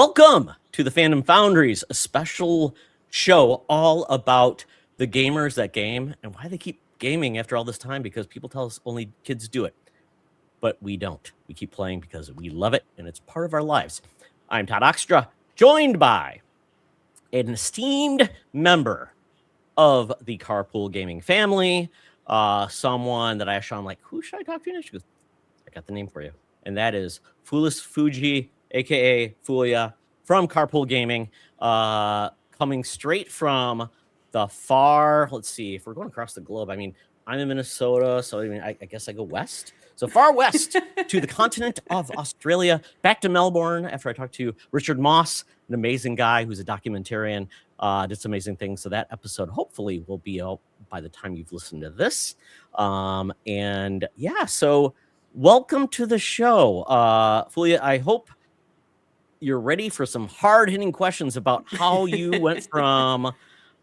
Welcome to the Fandom Foundries, a special show all about the gamers that game and why they keep gaming after all this time, because people tell us only kids do it, but we don't. We keep playing because we love it and it's part of our lives. I'm Todd Oxtra, joined by an esteemed member of the Carpool Gaming family, someone that I asked Sean, like, who should I talk to next? She goes, I got the name for you. And that is Fulish Fuji, aka Fulia, from Carpool Gaming, coming straight from the far, let's see, if we're going across the globe, I mean, I'm in Minnesota, so I mean, I guess I go west. So far west to the continent of Australia, back to Melbourne after I talked to Richard Moss, an amazing guy who's a documentarian, did some amazing things. So that episode hopefully will be out by the time you've listened to this. And yeah, so welcome to the show. Fulia, I hope you're ready for some hard-hitting questions about how you went from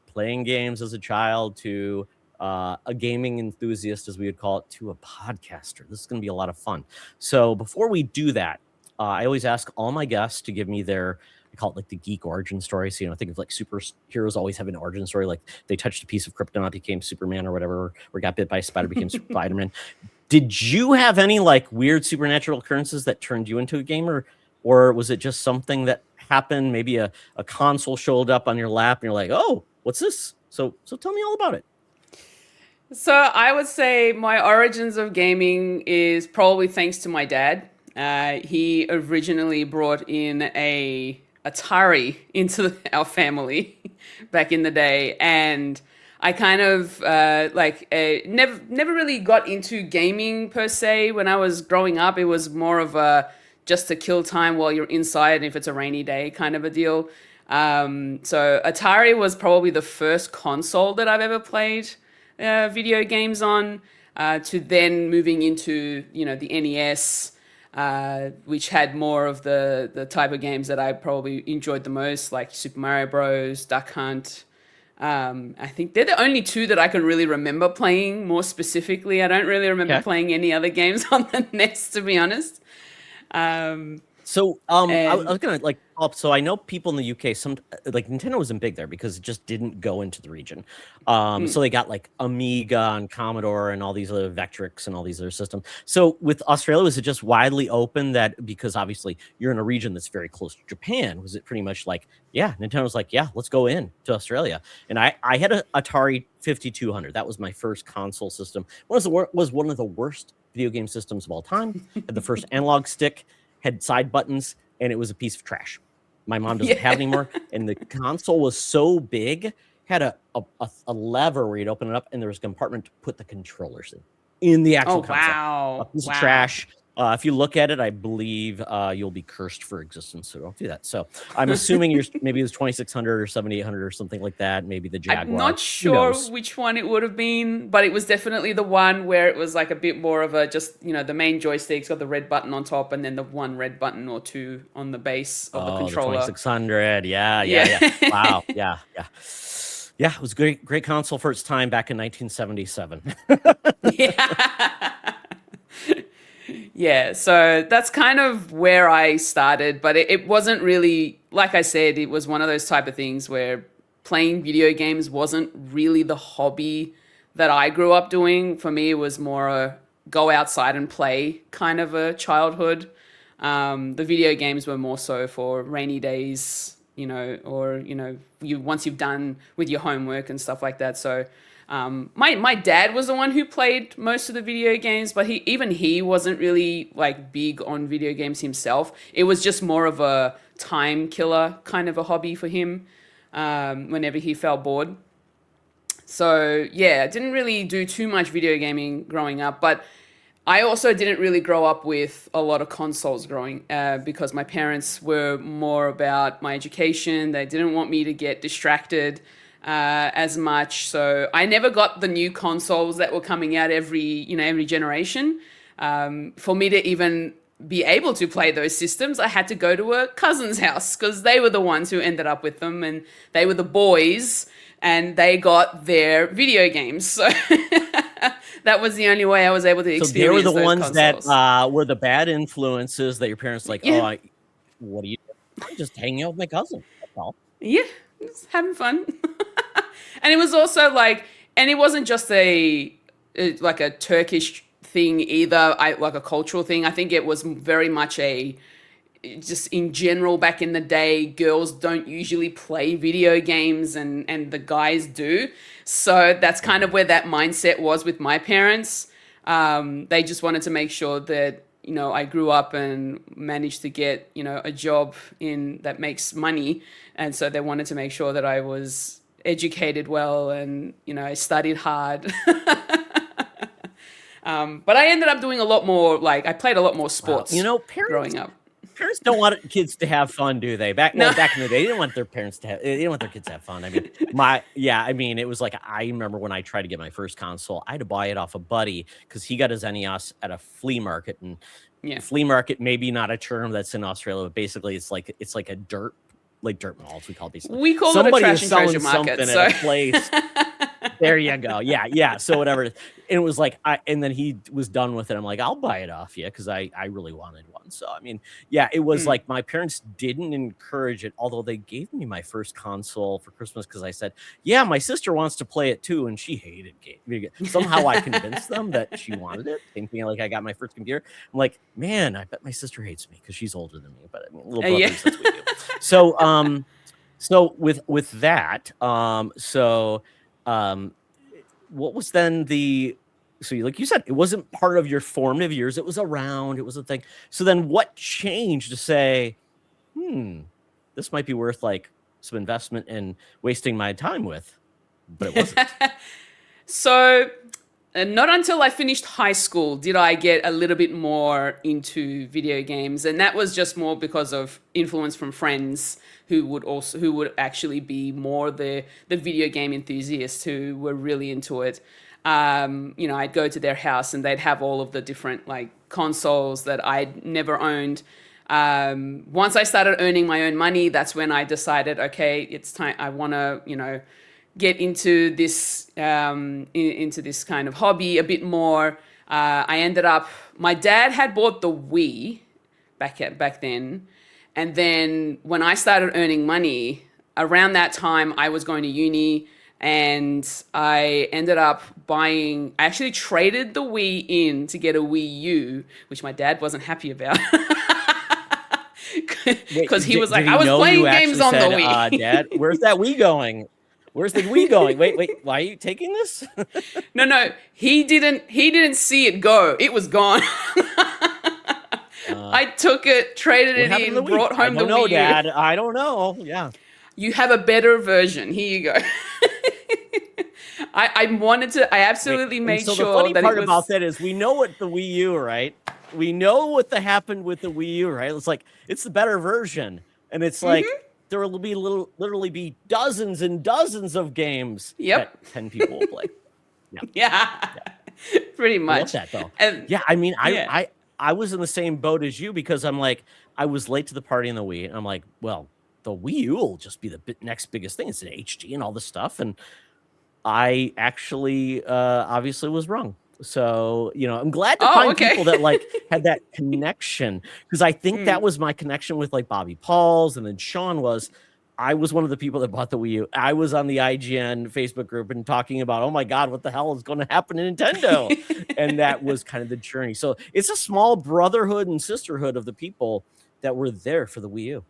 playing games as a child to a gaming enthusiast, as we would call it, to a podcaster. This is going to be a lot of fun. So before we do that, I always ask all my guests to give me their, I call it like the geek origin story. So, think of like superheroes always have an origin story. Like they touched a piece of kryptonite, became Superman or whatever, or got bit by a spider, became Spider-Man. Did you have any like weird supernatural occurrences that turned you into a gamer? Or was it just something that happened? Maybe a console showed up on your lap and you're like, oh, what's this? So tell me all about it. So I would say my origins of gaming is probably thanks to my dad. He originally brought in a Atari into our family back in the day, and I kind of never really got into gaming per se. When I was growing up, it was more of a just to kill time while you're inside if it's a rainy day kind of a deal. So Atari was probably the first console that I've ever played video games on, to then moving into the NES, which had more of the type of games that I probably enjoyed the most, like Super Mario Bros, Duck Hunt. I think they're the only two that I can really remember playing more specifically. I don't really remember playing any other games on the NES, to be honest. I was gonna like up. So I know people in the UK, some like Nintendo wasn't big there because it just didn't go into the region. So they got like Amiga and Commodore and all these other Vectrix and all these other systems. So with Australia, was it just widely open that because obviously you're in a region that's very close to Japan? Was it pretty much like, yeah, Nintendo's like, yeah, let's go in to Australia? And I had an Atari 5200. That was my first console system. Was one of the worst video game systems of all time. Had the first analog stick, had side buttons, and it was a piece of trash. My mom doesn't have anymore. And the console was so big, had a lever where you'd open it up, and there was a compartment to put the controllers in the actual console. Wow. A piece of trash. If you look at it, I believe you'll be cursed for existence, so don't do that. So I'm assuming maybe it was 2600 or 7800 or something like that. Maybe the Jaguar. I'm not sure which one it would have been, but it was definitely the one where it was like a bit more of a just, the main joystick's got the red button on top and then the one red button or two on the base of the controller. The 2600. Yeah. Wow. Yeah. Yeah, it was a great console for its time back in 1977. Yeah. Yeah, so that's kind of where I started, but it wasn't really, like I said, it was one of those type of things where playing video games wasn't really the hobby that I grew up doing. For me, it was more a go outside and play kind of a childhood. The video games were more so for rainy days, or, once you've done with your homework and stuff like that. So my dad was the one who played most of the video games, but he wasn't really like big on video games himself. It was just more of a time killer kind of a hobby for him, whenever he felt bored. So yeah, I didn't really do too much video gaming growing up, but I also didn't really grow up with a lot of consoles because my parents were more about my education. They didn't want me to get distracted as much. So I never got the new consoles that were coming out every generation. For me to even be able to play those systems, I had to go to a cousin's house because they were the ones who ended up with them, and they were the boys and they got their video games. So that was the only way I was able to experience those consoles. So they were the ones that were the bad influences that your parents like, what do you do? I'm just hanging out with my cousin. That's all. Yeah, just having fun. And it was also like, and it wasn't just like a Turkish thing either, like a cultural thing. I think it was very much a, just in general, back in the day, girls don't usually play video games, and the guys do. So that's kind of where that mindset was with my parents. They just wanted to make sure that, I grew up and managed to get, a job in that makes money. And so they wanted to make sure that I was educated well and, I studied hard. But I ended up doing a lot more, like I played a lot more sports growing up. Parents don't want kids to have fun, do they? Back in the day, they didn't want their parents to have. They didn't want their kids to have fun. I mean, it was like, I remember when I tried to get my first console, I had to buy it off a buddy because he got his NES at a flea market, and flea market, maybe not a term that's in Australia, but basically it's like a dirt malls. We call these. We call it a trash and treasure market. So. At a place. There you go. Yeah. So whatever. And it was like, and then he was done with it. I'm like, I'll buy it off you because I really wanted one. So I mean, it was like my parents didn't encourage it, although they gave me my first console for Christmas because I said, yeah, my sister wants to play it too, and she hated games. Somehow I convinced them that she wanted it. Thinking like I got my first computer. I'm like, man, I bet my sister hates me because she's older than me. But I mean, little brothers, that's what we do. So with that, what was then so like you said, it wasn't part of your formative years. It was a thing. So then what changed to say, this might be worth like some investment and wasting my time with, but it wasn't. So not until I finished high school did I get a little bit more into video games. And that was just more because of influence from friends who would actually be more the video game enthusiasts who were really into it. I'd go to their house and they'd have all of the different like consoles that I'd never owned. Once I started earning my own money, that's when I decided, okay, it's time. I want to, get into this into this kind of hobby a bit more. I ended up. My dad had bought the Wii back then, and then when I started earning money, around that time I was going to uni, and I ended up I actually traded the Wii in to get a Wii U, which my dad wasn't happy about. Because he was like, I was playing games on the Wii. Dad, where's that Wii going? Where's the Wii going? Wait, why are you taking this? No, he didn't see it go. It was gone. I took it, traded it in, brought home the Wii U. I don't know, Dad. I don't know. Yeah. You have a better version. Here you go. I absolutely made sure that it was... So the funny part about that is we know what the Wii U, right? We know what happened with the Wii U, right? It's like, it's the better version. And it's like... There will be literally be dozens and dozens of games that 10 people will play. Yeah. Pretty much. I love that though. And, I mean, I was in the same boat as you because I'm like, I was late to the party in the Wii. And I'm like, well, the Wii U will just be the next biggest thing. It's an HD and all this stuff. And I actually obviously was wrong. So, I'm glad to find people that like had that connection, because I think that was my connection with like Bobby Pauls, and then Sean I was one of the people that bought the Wii U. I was on the IGN Facebook group and talking about, oh my God, what the hell is going to happen to Nintendo? And that was kind of the journey. So it's a small brotherhood and sisterhood of the people that were there for the Wii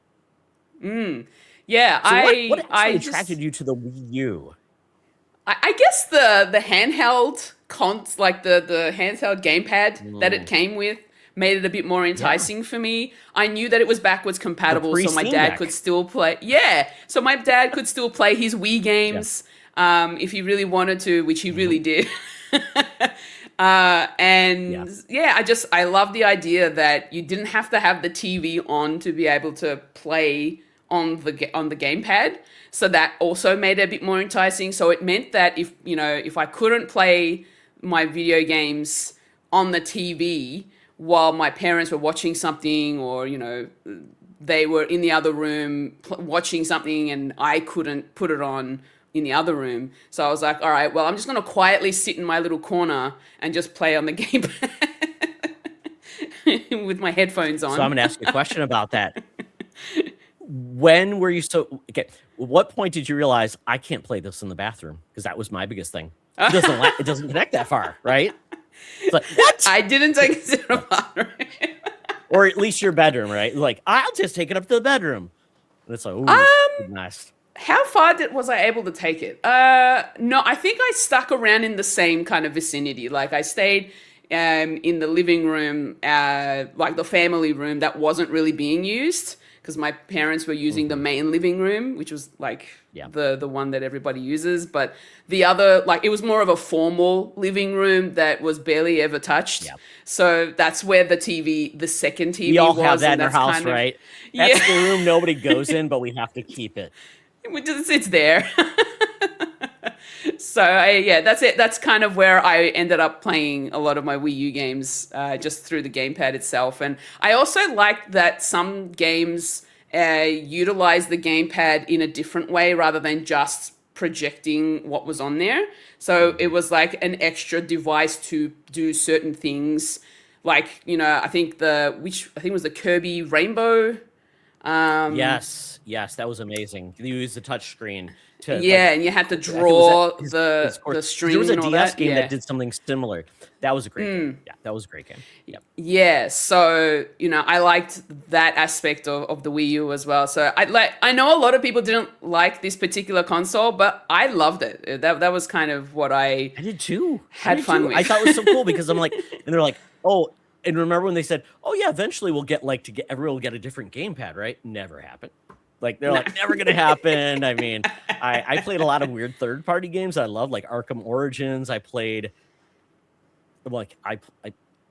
U. Yeah. So what attracted you to the Wii U? I guess the handheld like the handheld gamepad that it came with made it a bit more enticing for me. I knew that it was backwards compatible, so my dad could still play. Yeah, so my dad could still play his Wii games if he really wanted to, which he really did. I love the idea that you didn't have to have the TV on to be able to play on the gamepad. So that also made it a bit more enticing. So it meant that if I couldn't play my video games on the TV while my parents were watching something, or they were in the other room watching something and I couldn't put it on in the other room. So I was like, all right, well, I'm just going to quietly sit in my little corner and just play on the gamepad with my headphones on. So I'm going to ask you a question about that. when were you so okay? What point did you realize I can't play this in the bathroom? Because that was my biggest thing. It doesn't connect that far, right? It's like, what? I didn't take it to the bathroom. Or at least your bedroom, right? Like, I'll just take it up to the bedroom. And it's like, ooh, nice. How far was I able to take it? No, I think I stuck around in the same kind of vicinity. Like I stayed in the living room, like the family room that wasn't really being used because my parents were using the main living room, which was like the one that everybody uses. But the other, like it was more of a formal living room that was barely ever touched. Yep. So that's where the second TV was. We all have that in our house, right? That's the room nobody goes in, but we have to keep it. It's there. So that's it. That's kind of where I ended up playing a lot of my Wii U games, just through the gamepad itself. And I also liked that some games utilize the gamepad in a different way rather than just projecting what was on there. So it was like an extra device to do certain things. Like, I think it was the Kirby Rainbow. Yes, that was amazing. You use the touch screen to and you had to draw the string. There was a and all DS that. game that did something similar. That was a great game. Yeah, that was a great game. Yep. Yeah, so I liked that aspect of the Wii U as well. So I know a lot of people didn't like this particular console, but I loved it. That was kind of what I did too. Had fun with. I thought it was so cool because I'm like, and they're like, oh. And remember when they said, "Oh yeah, eventually we'll get everyone will get a different gamepad," right? Never happened. Like they're like, never gonna happen. I mean, I played a lot of weird third-party games I love, like Arkham Origins. I played, like I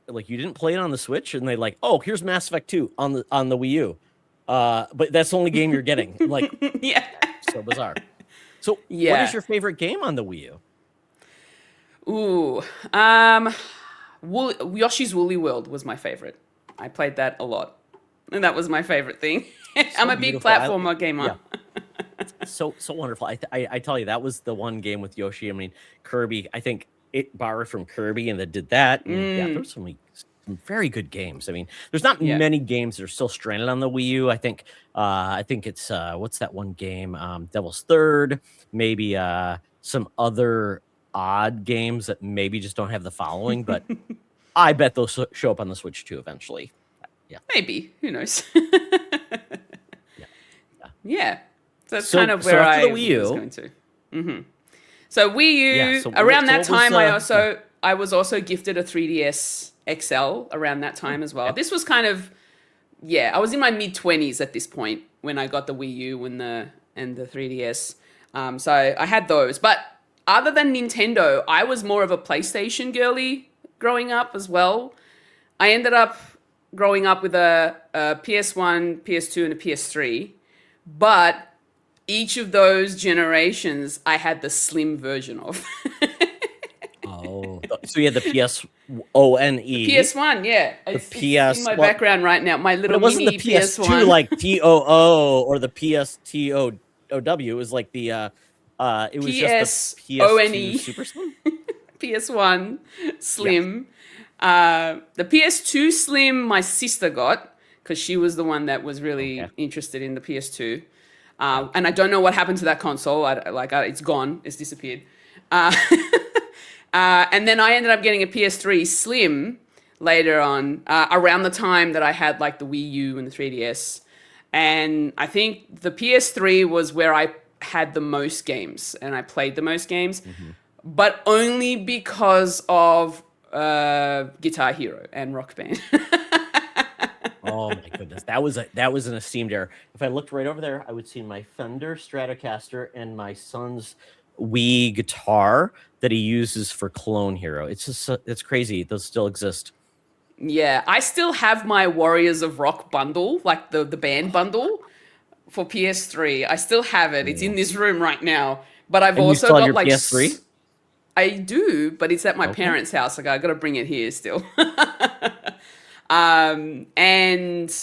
like you didn't play it on the Switch, and they like, oh, here's Mass Effect 2 on the Wii U, but that's the only game you're getting. Like, so bizarre. So, what is your favorite game on the Wii U? Ooh, Yoshi's Woolly World was my favorite. I played that a lot, and that was my favorite thing. I'm a big platformer gamer. Yeah. so wonderful. I tell you, that was the one game with Yoshi. I mean, Kirby. I think it borrowed from Kirby, and that did that. And yeah, there was some very good games. I mean, there's not many games that are still stranded on the Wii U. I think it's what's that one game? Devil's Third. Maybe some other odd games that maybe just don't have the following, but I bet they'll show up on the Switch too eventually. Yeah, maybe. Who knows? Yeah. So that's kind of where I was going to. Mm-hmm. So Wii U. Around that time, I was also gifted a 3DS XL around that time as well. This was kind of I was in my mid-20s at this point when I got the Wii U and the 3DS. So I had those, but other than Nintendo, I was more of a PlayStation girly growing up as well. I ended up growing up with a PS1, PS2, and a PS3, but each of those generations I had the slim version of. Oh, so you had the PSONE. PS1, yeah. It's in my background right now. My little mini PS1. It wasn't the PS2 like TOO or the PSTOW. It was like the it was just the PS2 Super Slim. PS1 Slim. Yeah. The PS2 Slim my sister got because she was the one that was really interested in the PS2. And I don't know what happened to that console. It's gone. It's disappeared. And then I ended up getting a PS3 Slim later on, around the time that I had like the Wii U and the 3DS. And I think the PS3 was where I had the most games and I played the most games, but only because of Guitar Hero and Rock Band. Oh my goodness, that was an esteemed era. If I looked right over there, I would see my Fender Stratocaster and my son's Wii guitar that he uses for Clone Hero. It's just it's crazy. Those still exist. Yeah, I still have my Warriors of Rock bundle, like the band bundle for PS3. I still have it. It's in this room right now. But I've also got like PS3. I do, but it's at my parents' house. Like I got to bring it here still. And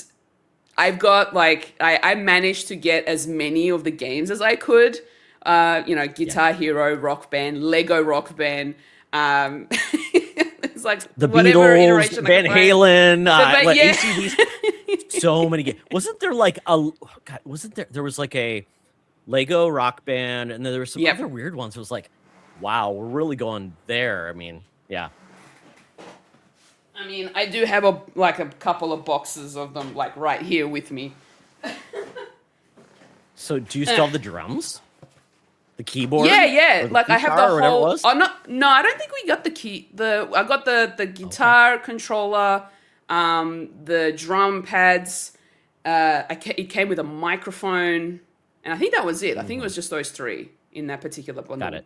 I've got like I managed to get as many of the games as I could. Guitar Hero, Rock Band, Lego Rock Band. It's like the whatever Beatles, iteration Van Halen, AC/DC. So many games. Wasn't there like God, wasn't there was like a Lego Rock Band, and then there were some Yep. other weird ones. It was like, wow, we're really going there. I mean, yeah. I mean, I do have a couple of boxes of them like right here with me. So do you still have the drums? The keyboard? Yeah, yeah. Or the Like I have the guitar or whatever it whole. was? Oh no, I don't think we got the key. I got the guitar controller, the drum pads. It came with a microphone, and I think that was it. I think it was just those three in that particular bundle. Got it.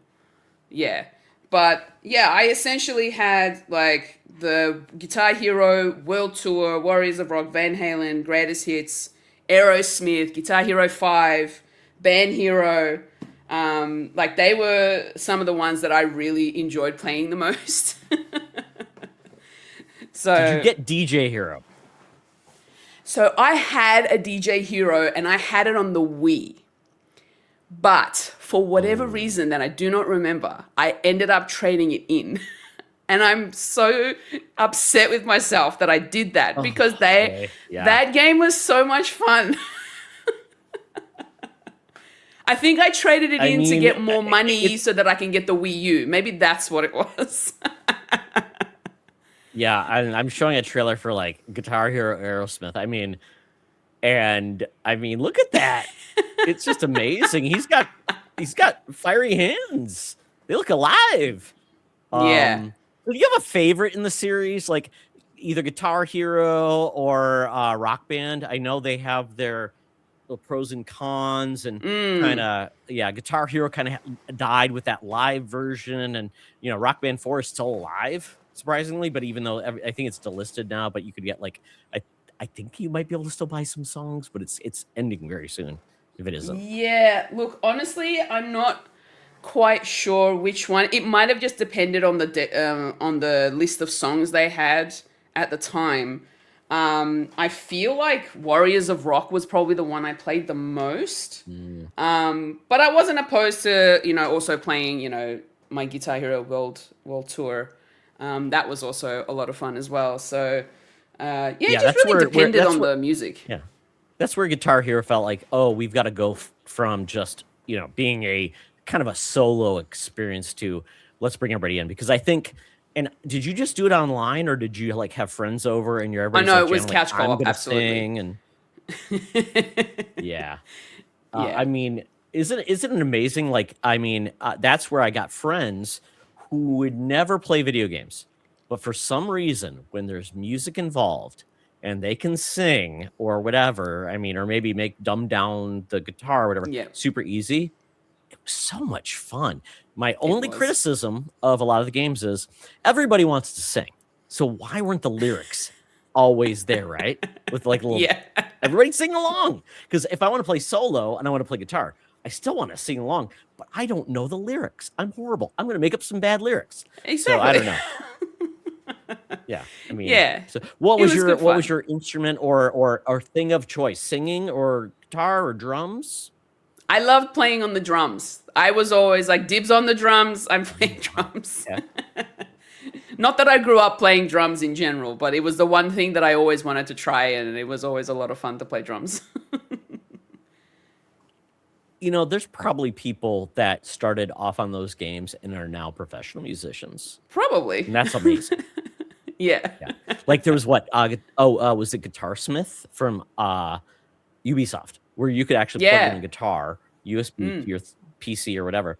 Yeah. But yeah, I essentially had like the Guitar Hero World Tour, Warriors of Rock, Van Halen, Greatest Hits, Aerosmith, Guitar Hero 5, Band Hero. Like they were some of the ones that I really enjoyed playing the most. So Did you get DJ Hero? So I had a DJ Hero and I had it on the Wii. But for whatever reason that I do not remember, I ended up trading it in. And I'm so upset with myself that I did that because that game was so much fun. I think I traded it in to get more money so that I can get the Wii U. Maybe that's what it was. Yeah, I'm showing a trailer for like Guitar Hero Aerosmith. I mean, look at that. It's just amazing. He's got fiery hands. They look alive. Yeah. Do you have a favorite in the series, like either Guitar Hero or Rock Band? I know they have their little pros and cons, and kind of Guitar Hero kind of died with that live version, and Rock Band 4 is still alive, surprisingly. But even though I think it's delisted now, but you could get like I think you might be able to still buy some songs, but it's ending very soon if it isn't. Yeah, look, honestly, I'm not quite sure which one. It might have just depended on the list of songs they had at the time. I feel like Warriors of Rock was probably the one I played the most. But I wasn't opposed to also playing my Guitar Hero World Tour. That was also a lot of fun as well. So it just really depended on the music. Yeah. That's where Guitar Hero felt like, oh, we've got to go from just, being a kind of a solo experience to let's bring everybody in. Because I think, and did you just do it online or did you like have friends over and I know it was couch co-op, absolutely. And yeah. I mean, isn't it amazing? Like, that's where I got friends who would never play video games. But for some reason, when there's music involved, and they can sing or whatever, or maybe dumb down the guitar or whatever, super easy. It was so much fun. My only criticism of a lot of the games is everybody wants to sing. So why weren't the lyrics always there, right? With like little, everybody sing along. Because if I want to play solo and I want to play guitar, I still want to sing along, but I don't know the lyrics. I'm horrible. I'm going to make up some bad lyrics. Exactly. So I don't know. Yeah, So what was your instrument or thing of choice? Singing or guitar or drums? I loved playing on the drums. I was always like dibs on the drums. I'm playing drums. Yeah. Not that I grew up playing drums in general, but it was the one thing that I always wanted to try, and it was always a lot of fun to play drums. There's probably people that started off on those games and are now professional musicians. Probably. And that's amazing. Yeah. Like there was was it Guitarsmith from Ubisoft, where you could actually plug in a guitar, USB to your PC or whatever.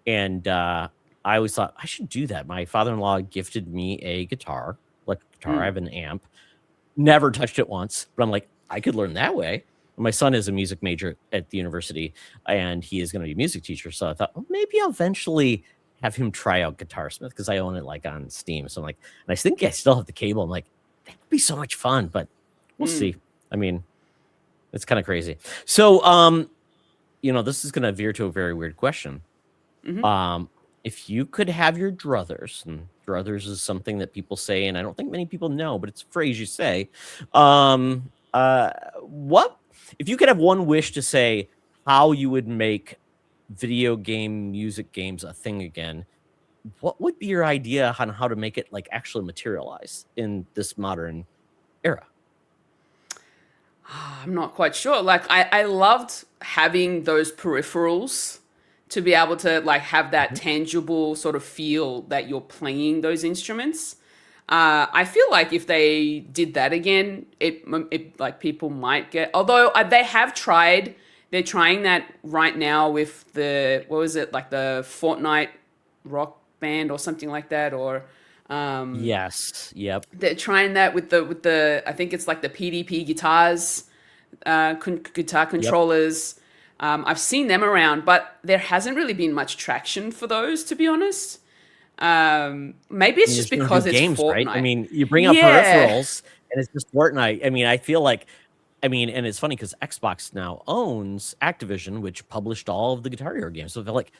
And I always thought I should do that. My father-in-law gifted me a guitar, electric guitar. I have an amp. Never touched it once, but I'm like, I could learn that way. My son is a music major at the university, and he is going to be a music teacher. So I thought, well, maybe I'll eventually have him try out Guitarsmith because I own it like on Steam. So I'm like, and I think I still have the cable. I'm like, that would be so much fun, but we'll see. It's kind of crazy. So, this is going to veer to a very weird question. If you could have your druthers, and druthers is something that people say, and I don't think many people know, but it's a phrase you say. What if you could have one wish to say how you would make video game music games a thing again? What would be your idea on how to make it like actually materialize in this modern era? I'm not quite sure. Like I loved having those peripherals to be able to like have that Mhm. tangible sort of feel that you're playing those instruments. I feel like if they did that again, it like people might get. Although they have tried, they're trying that right now with the what was it like the Fortnite rock band or something like that, or Yes. Yep. they're trying that with the I think it's like the PDP guitars, guitar Yep. controllers. I've seen them around, but there hasn't really been much traction for those, to be honest. Maybe I it's mean, just there's no new because it's games, right? I Fortnite. mean, you bring up Yeah. peripherals and it's just Fortnite. I mean, I feel like, I mean, and it's funny because Xbox now owns Activision, which published all of the Guitar Hero games. So they're like,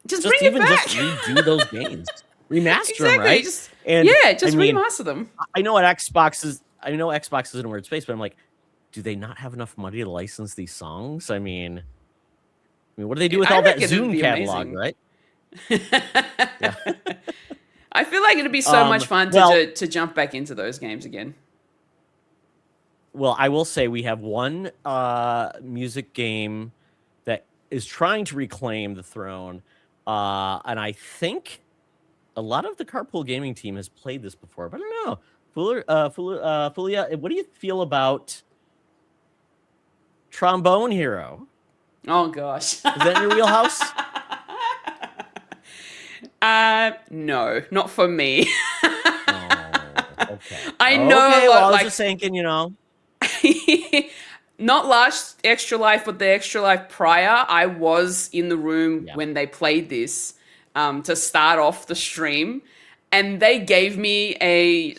Just bring just it even just back. redo those games, remaster them, Exactly. right? Just And yeah, I just mean, remaster them. I know what Xbox is. I know Xbox is in a weird space, but I'm like, do they not have enough money to license these songs? What do they do with I all that reckon it'd Zune be catalog, amazing. right? Yeah. I feel like it'd be so much fun Well, to jump back into those games again. well, I will say we have one music game that is trying to reclaim the throne, and I think a lot of the Carpool Gaming team has played this before, but I don't know. Fulia, what do you feel about Trombone Hero? Oh gosh. Is that in your wheelhouse? No, not for me. Oh, okay. I know Okay, a well, I lot, was like just thinking. not last Extra Life, but the Extra Life prior. I was in the room Yeah. when they played this to start off the stream, and they gave me a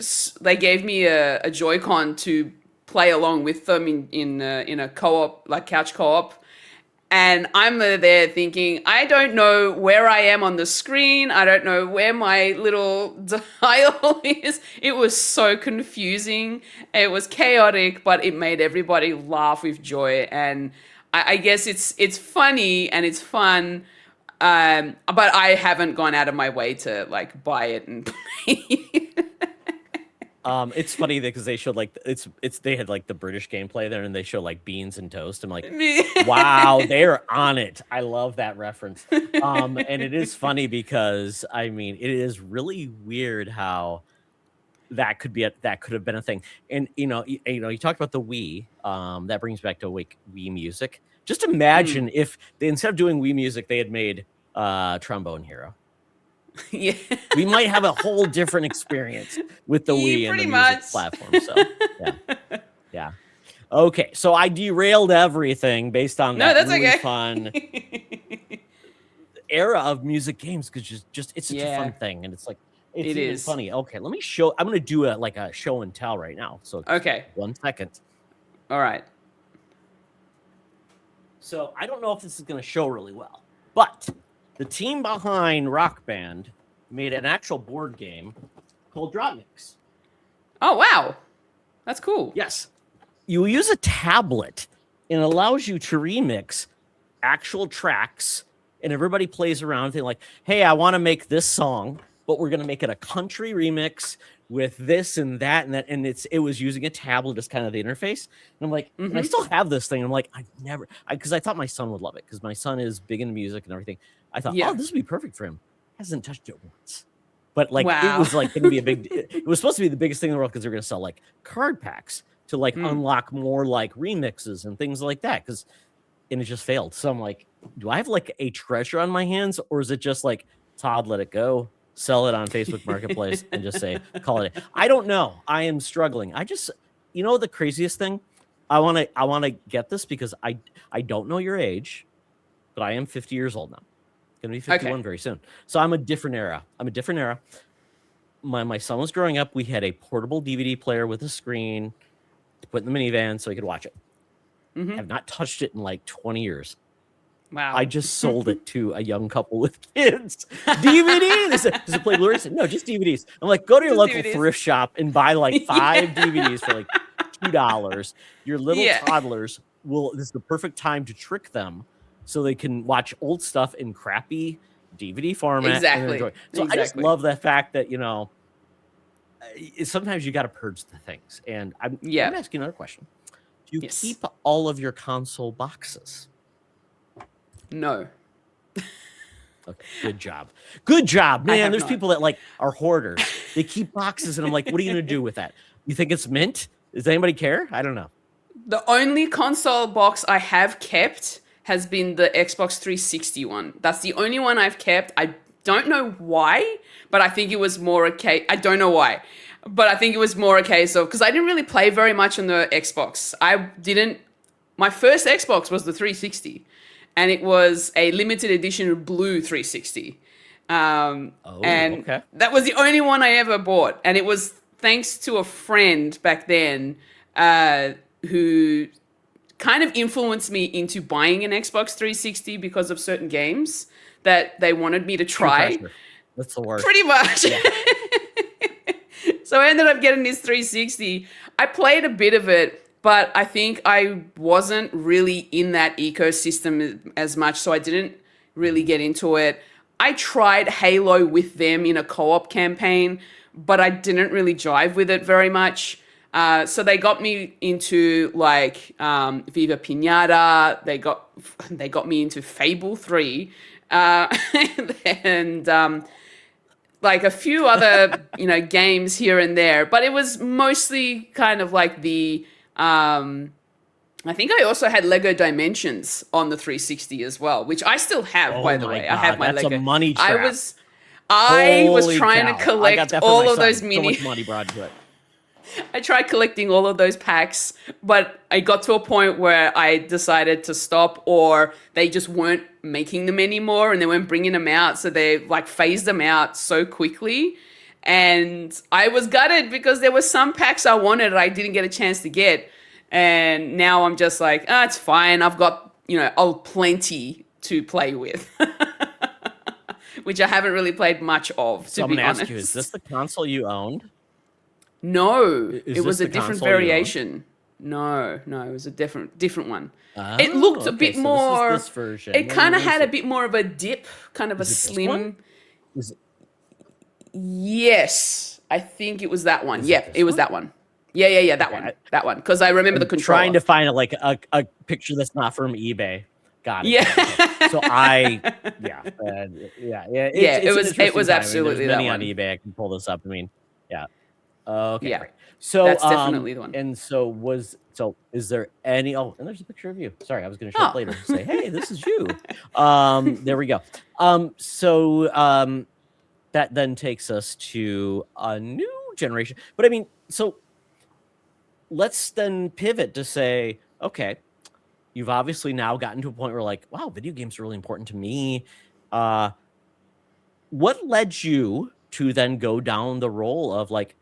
Joy-Con to play along with them in a co-op, like couch co-op. And I'm there thinking, I don't know where I am on the screen. I don't know where my little dial is. It was so confusing. It was chaotic, but it made everybody laugh with joy. And I guess it's funny and it's fun. But I haven't gone out of my way to like buy it and play it. It's funny because they showed like it's they had like the British gameplay there, and they show like beans and toast. I'm like, wow, they're on it. I love that reference. And it is funny because I mean, it is really weird how that could have been a thing. And you talked about the Wii. That brings back to Wii Music. Just imagine if they instead of doing Wii Music, they had made Trombone Hero. Yeah, We might have a whole different experience with the yeah, Wii and the pretty music much. platform. So yeah, yeah. Okay, so I derailed everything based on No, that that's really okay. fun era of music games because just it's such a Yeah, fun thing, and it's like it's it even is. funny. Okay, let me show. I'm gonna do a show and tell right now. So just Okay. 1 second. All right. So I don't know if this is gonna show really well, but the team behind Rock Band made an actual board game called Drop Mix. Oh, wow. That's cool. Yes, you use a tablet and it allows you to remix actual tracks, and everybody plays around and like, hey, I want to make this song, but we're gonna make it a country remix with this and that and that. And it was using a tablet as kind of the interface. And I'm like, and I still have this thing. I'm like, because I thought my son would love it because my son is big into music and everything. I thought, oh, Yeah. this would be perfect for him. Hasn't touched it once. But like it Wow. was like gonna be it was supposed to be the biggest thing in the world because they're gonna sell like card packs to like unlock more like remixes and things like that. And it just failed. So I'm like, do I have like a treasure on my hands, or is it just like Todd, let it go, sell it on Facebook Marketplace, and just say call it? I don't know. I am struggling. The craziest thing, I want to get this because I don't know your age, but I am 50 years old now. Going to be 51 Okay. very soon. So I'm a different era. My son was growing up. We had a portable DVD player with a screen to put in the minivan so he could watch it. Have not touched it in like 20 years. Wow. I just sold it to a young couple with kids. DVD. They said, does it play Blu-ray? I said, no, just DVDs. I'm like, go to your Just local DVDs. thrift shop and buy like 5 Yeah. DVDs for like $2. Your little Yeah. toddlers this is the perfect time to trick them so they can watch old stuff in crappy DVD format and Exactly. enjoy. So I just Exactly. love the fact that, sometimes you got to purge the things. And I'm Yeah. going to ask you another question. Do you Yes. keep all of your console boxes? No. Okay, good job. Good job, man. have There's not. people that like are hoarders. They keep boxes, and I'm like, what are you gonna do with that? You think it's mint? Does anybody care? I don't know. The only console box I have kept has been the Xbox 360 one. That's the only one I've kept. I don't know why, but I think it was more a case. I don't know why, but I think it was more a case of because I didn't really play very much on the Xbox. My first Xbox was the 360, and it was a limited edition blue 360. And Okay. that was the only one I ever bought. And it was thanks to a friend back then who kind of influenced me into buying an Xbox 360 because of certain games that they wanted me to try. That's the worst. Pretty much. Yeah. So I ended up getting this 360. I played a bit of it, but I think I wasn't really in that ecosystem as much, so I didn't really get into it. I tried Halo with them in a co-op campaign, but I didn't really jive with it very much. So they got me into like Viva Pinata. They got me into Fable 3, and like a few other games here and there. But it was mostly kind of like the I think I also had Lego Dimensions on the 360 as well, which I still have, by the way. God, I have my that's Lego. a money trap. I was Holy trying cow. to collect all of those mini. So much money brought to it. I tried collecting all of those packs, but I got to a point where I decided to stop, or they just weren't making them anymore, and they weren't bringing them out, so they like phased them out so quickly. And I was gutted because there were some packs I wanted that I didn't get a chance to get. And now I'm just like, it's fine. I've got, plenty to play with, which I haven't really played much of, So to I'm be gonna honest. ask you, is this the console you owned? No, Is it was this a the different console you owned? variation. No, it was a different one. Oh, It looked a okay, bit so more. This is this version. It Let kind me of had a see. bit more of a dip, kind of a Is it this one? slim. Is it, Yes, I think it was that one. Is it Yeah, this it was one? that one. Yeah, that Okay, one. That one. Because I remember the I'm controller. trying to find a picture that's not from eBay. Got it. Yeah. Okay. So yeah. Yeah, It's an it interesting was time. absolutely There's that many on one. eBay. I can pull this up. I mean, yeah. Okay, Yeah, great. So, that's definitely the one. and is there any? Oh, and there's a picture of you. Sorry, I was going to show up Oh. later and say, hey, this is you. There we go. That then takes us to a new generation. But I mean, so let's then pivot to say, okay, you've obviously now gotten to a point where like, wow, video games are really important to me. What led you to then go down the role of like,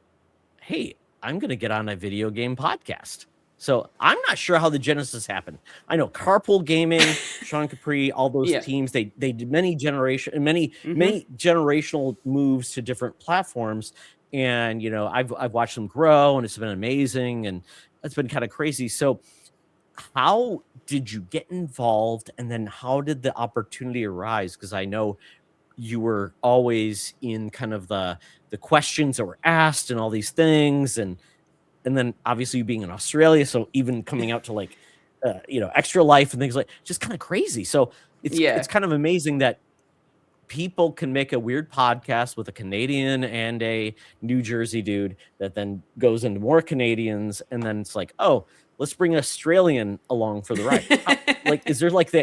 hey, I'm going to get on a video game podcast? So I'm not sure how the genesis happened. I know Carpool Gaming, Sean Capri, all those Yeah. teams, they did many Mm-hmm. generational moves to different platforms. And, I've watched them grow, and it's been amazing, and it's been kind of crazy. So how did you get involved, and then how did the opportunity arise? Because I know you were always in kind of the questions that were asked and all these things, and then obviously you being in Australia, so even coming out to like Extra Life and things like, just kind of crazy. So it's kind of amazing that people can make a weird podcast with a Canadian and a New Jersey dude that then goes into more Canadians, and then it's like, oh, let's bring an Australian along for the ride. Is there like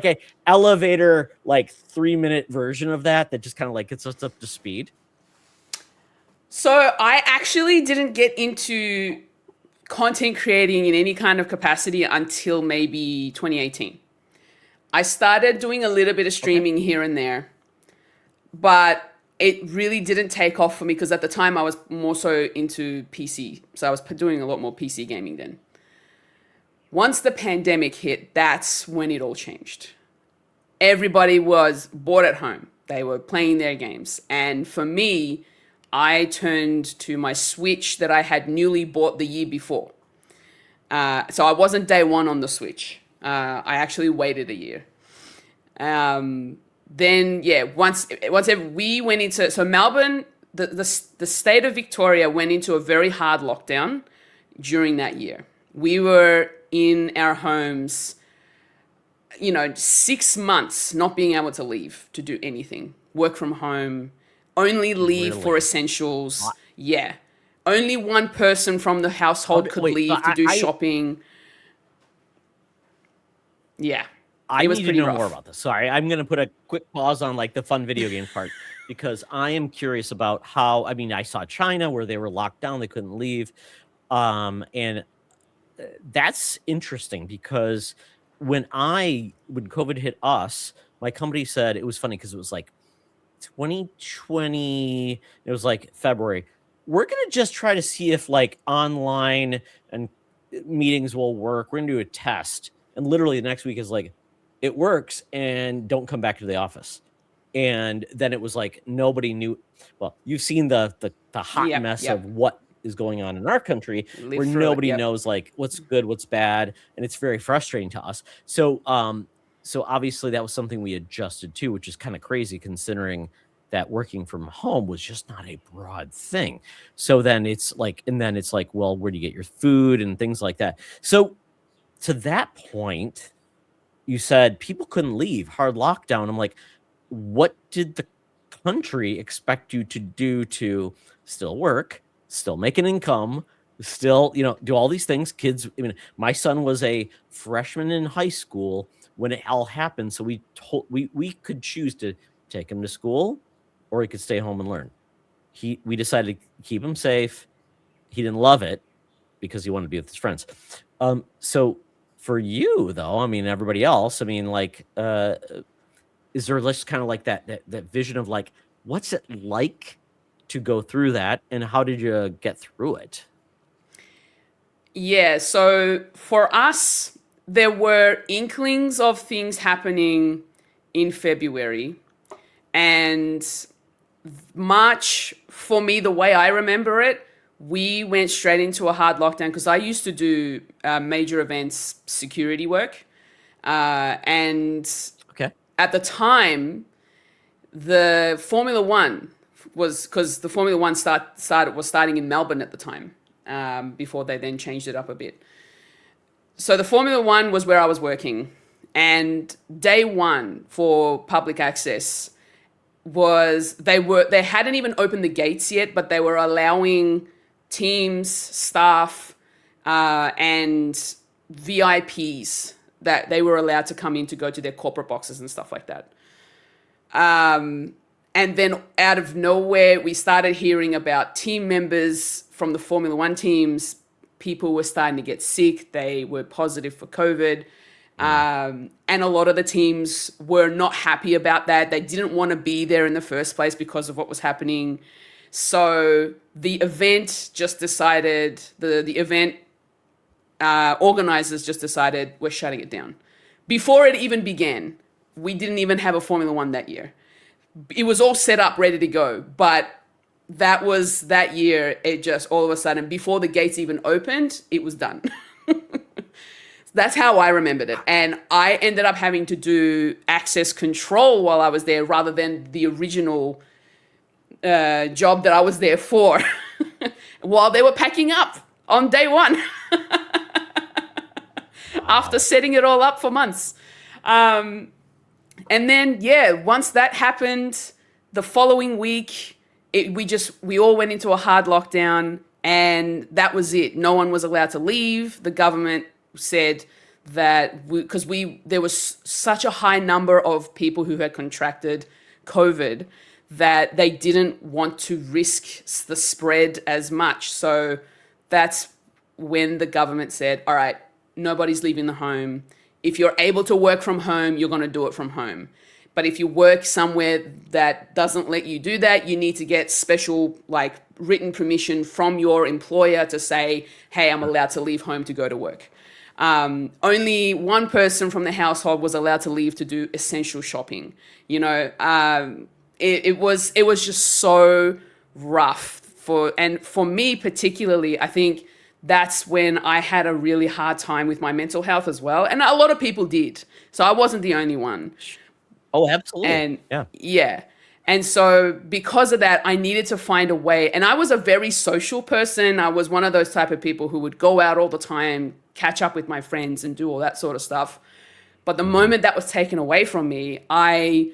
a elevator like 3-minute version of that just kind of like gets us up to speed? So I actually didn't get into content creating in any kind of capacity until maybe 2018. I started doing a little bit of streaming here and there, but it really didn't take off for me because at the time I was more so into PC. So I was doing a lot more PC gaming then. Once the pandemic hit, that's when it all changed. Everybody was bored at home. They were playing their games. And for me, I turned to my Switch that I had newly bought the year before. So I wasn't day one on the Switch. I actually waited a year. Then, yeah, once we went into... So Melbourne, the state of Victoria went into a very hard lockdown during that year. We were in our homes, 6 months not being able to leave to do anything, work from home, only leave for Really? I, essentials. Yeah. Only one person from the household could wait, so leave to do shopping. Yeah. I It was need to pretty know more rough. about this. Sorry, I'm going to put a quick pause on like the fun video game part because I am curious about how. I mean, I saw China where they were locked down; they couldn't leave, and that's interesting because when COVID hit us, my company said it was funny because it was like 2020. It was like February. We're gonna just try to see if like online and meetings will work. We're gonna do a test, and literally the next week is like, it works, and don't come back to the office. And then it was like nobody knew. Well, you've seen the hot Yep. mess of Yep. what is going on in our country, Live where through it. nobody Yep. knows like what's good, what's bad, and it's very frustrating to us. So obviously that was something we adjusted to, which is kind of crazy considering that working from home was just not a broad thing. So then it's like, and then it's like, well, where do you get your food and things like that? So to that point, you said people couldn't leave, hard lockdown. I'm like, what did the country expect you to do to still work, still make an income, still, do all these things? Kids, I mean, my son was a freshman in high school when it all happened. So we could choose to take him to school or he could stay home and learn. We decided to keep him safe. He didn't love it because he wanted to be with his friends. So for you though, I mean, everybody else, I mean, like, is there just kind of like that vision of like, what's it like to go through that and how did you get through it? Yeah. So for us, there were inklings of things happening in February. And March, for me, the way I remember it, we went straight into a hard lockdown because I used to do major events security work. And Okay. at the time, the Formula One was because the Formula One was starting in Melbourne at the time, before they then changed it up a bit. So the Formula One was where I was working, and day one for public access was they hadn't even opened the gates yet, but they were allowing teams, staff, and VIPs that they were allowed to come in to go to their corporate boxes and stuff like that. And then out of nowhere, we started hearing about team members from the Formula One teams. People were starting to get sick. They were positive for COVID. And a lot of the teams were not happy about that. They didn't want to be there in the first place because of what was happening. So the event just decided, the event organizers just decided we're shutting it down. Before it even began, we didn't even have a Formula One that year. It was all set up, ready to go. But that year, it just all of a sudden, before the gates even opened, it was done. That's how I remembered it. And I ended up having to do access control while I was there rather than the original job that I was there for while they were packing up on day one after setting it all up for months. And then, once that happened, the following week, we all went into a hard lockdown and that was it. No one was allowed to leave. The government said that because there was such a high number of people who had contracted COVID that they didn't want to risk the spread as much. So that's when the government said, all right, nobody's leaving the home. If you're able to work from home, you're going to do it from home. But if you work somewhere that doesn't let you do that, you need to get special, like, written permission from your employer to say, hey, I'm allowed to leave home to go to work. Only one person from the household was allowed to leave to do essential shopping. It was just so rough for me particularly. I think that's when I had a really hard time with my mental health as well. And a lot of people did. So I wasn't the only one. Oh, absolutely. And Yeah. yeah. And so because of that, I needed to find a way. And I was a very social person. I was one of those type of people who would go out all the time, catch up with my friends and do all that sort of stuff. But the Mhm. moment that was taken away from me, I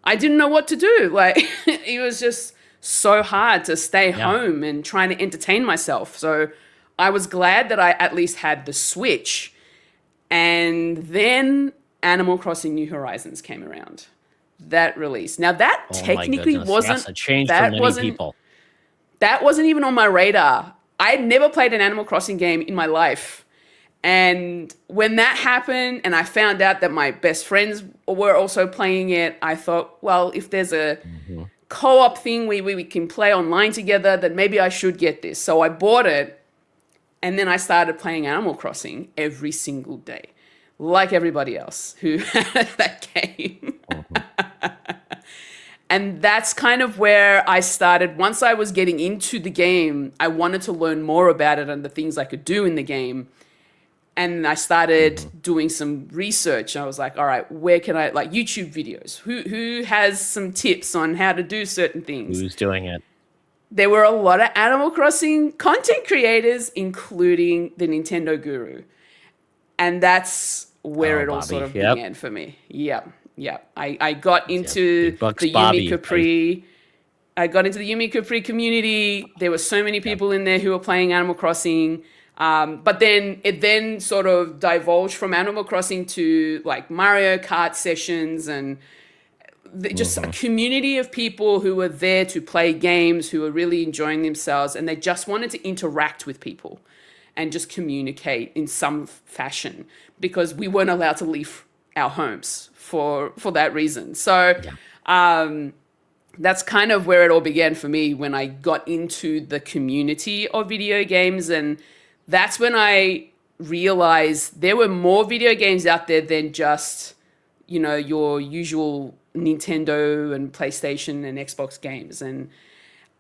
didn't know what to do. Like it was just so hard to stay Yeah. home and trying to entertain myself. So I was glad that I at least had the Switch. And then Animal Crossing New Horizons came around. That release. Now that Oh my technically goodness. Yes, wasn't a change for that many wasn't people. that wasn't even on my radar. I'd never played an Animal Crossing game in my life. And when that happened and I found out that my best friends were also playing it, I thought, well, if there's a Mhm. co-op thing where we can play online together, then maybe I should get this. So I bought it and then I started playing Animal Crossing every single day, like everybody else who had that game. Mhm. And that's kind of where I started. Once I was getting into the game, I wanted to learn more about it and the things I could do in the game. And I started Mhm. doing some research. I was like, all right, where can I, like YouTube videos? Who has some tips on how to do certain things? Who's doing it? There were a lot of Animal Crossing content creators, including the Nintendo Guru. And that's where Oh, it all sort Bobby. of Yep. began for me. Yep, yep. I got Yes. into Big bucks, the Yumi Bobby. Capri. I got into the Yumi Capri community. There were so many Yep. people in there who were playing Animal Crossing. But then it then sort of divulged from Animal Crossing to like Mario Kart sessions and just a Mhm. community of people who were there to play games, who were really enjoying themselves, and they just wanted to interact with people and just communicate in some fashion because we weren't allowed to leave our homes for that reason. So Yeah. that's kind of where it all began for me when I got into the community of video games. And that's when I realized there were more video games out there than just, your usual Nintendo and PlayStation and Xbox games. And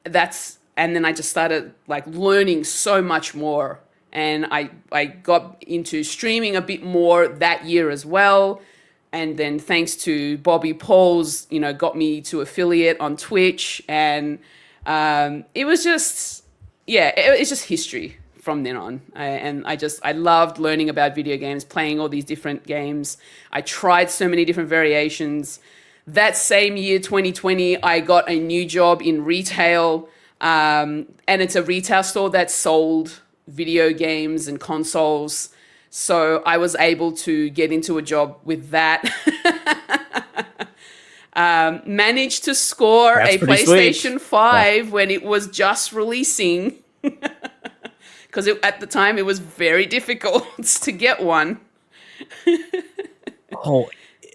then I just started like learning so much more. And I got into streaming a bit more that year as well. And then thanks to Bobby Pauls, got me to affiliate on Twitch. And it was just, yeah, it's just history from then on. I loved learning about video games, playing all these different games. I tried so many different variations. That same year, 2020, I got a new job in retail. And it's a retail store that sold video games and consoles. So I was able to get into a job with that. Managed to score That's a pretty sweet. PlayStation Yeah. 5 when it was just releasing. Because at the time it was very difficult to get one. Oh,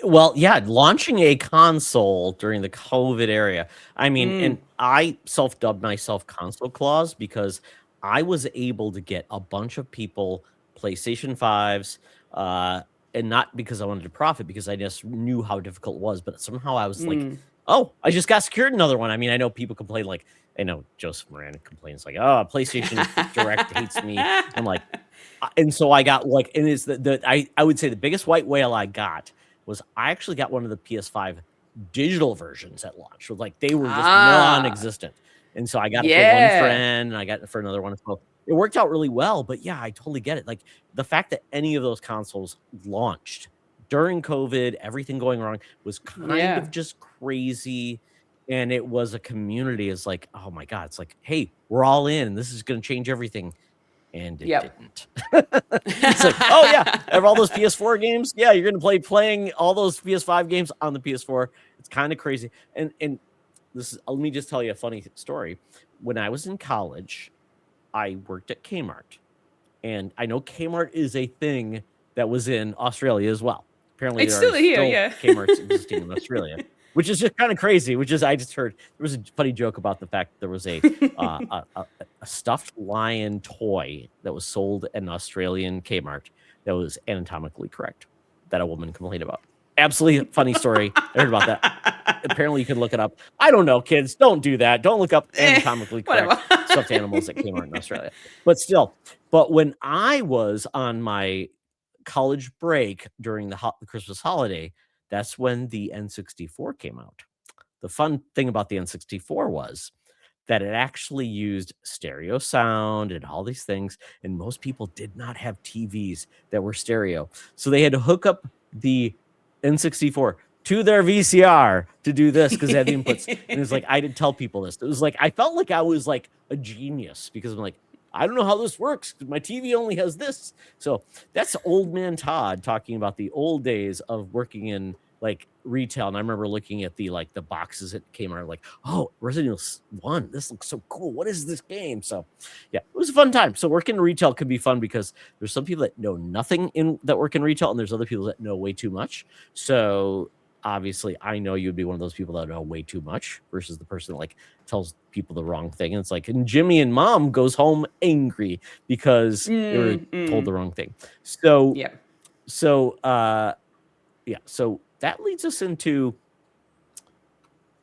well, yeah, launching a console during the COVID era. I mean, and I self-dubbed myself Console Claus because I was able to get a bunch of people PlayStation 5s, and not because I wanted to profit, because I just knew how difficult it was, but somehow I was like, "Oh, I just got secured another one." I mean, I know people complain, like, I know Joseph Moran complains like, "Oh, PlayStation Direct hates me." I'm like, and so I got like, and it's I would say the biggest white whale I got was I actually got one of the PS5 digital versions at launch. So like they were just Ah, non-existent. And so I got it for one yeah. friend and I got it for another one. So it worked out really well. But yeah, I totally get it. Like the fact that any of those consoles launched during COVID, everything going wrong was kind Yeah. of just crazy. And it was a community. It's like, oh my God, it's like, hey, we're all in. This is going to change everything, and it Yep. didn't. It's like, oh yeah, have all those PS4 games. Yeah, you're gonna playing all those PS5 games on the PS4. It's kind of crazy. And this is, let me just tell you a funny story. When I was in college, I worked at Kmart, and I know Kmart is a thing that was in Australia as well. Apparently, It's there are still here, still yeah. Kmart's existing in Australia, which is just kind of crazy. Which is, I just heard there was a funny joke about the fact that there was uh, a, a a stuffed lion toy that was sold in Australian Kmart that was anatomically correct that a woman complained about. Absolutely funny story. I heard about that. Apparently, you can look it up. I don't know, kids. Don't do that. Don't look up anatomically Whatever. correct stuffed animals at Kmart in Australia. But still, but when I was on my college break during the Christmas holiday, that's when the N64 came out. the fun thing about the N64 was that it actually used stereo sound and all these things, and most people did not have TVs that were stereo. So they had to hook up the N64 to their VCR to do this because they had the inputs. And it was like, I didn't tell people this. It was like, I felt like I was like a genius because I'm like, I don't know how this works. My TV only has this. So that's old man Todd talking about the old days of working in like retail. And I remember looking at the like the boxes that came out, like, oh, Resident Evil 1, this looks so cool. What is this game? So yeah, it was a fun time. So working in retail could be fun because there's some people that know nothing in that work in retail, and there's other people that know way too much. So obviously I know you'd be one of those people that know way too much versus the person that like tells people the wrong thing. And it's like, and Jimmy and mom goes home angry because they were told the wrong thing. So yeah. So yeah, so that leads us into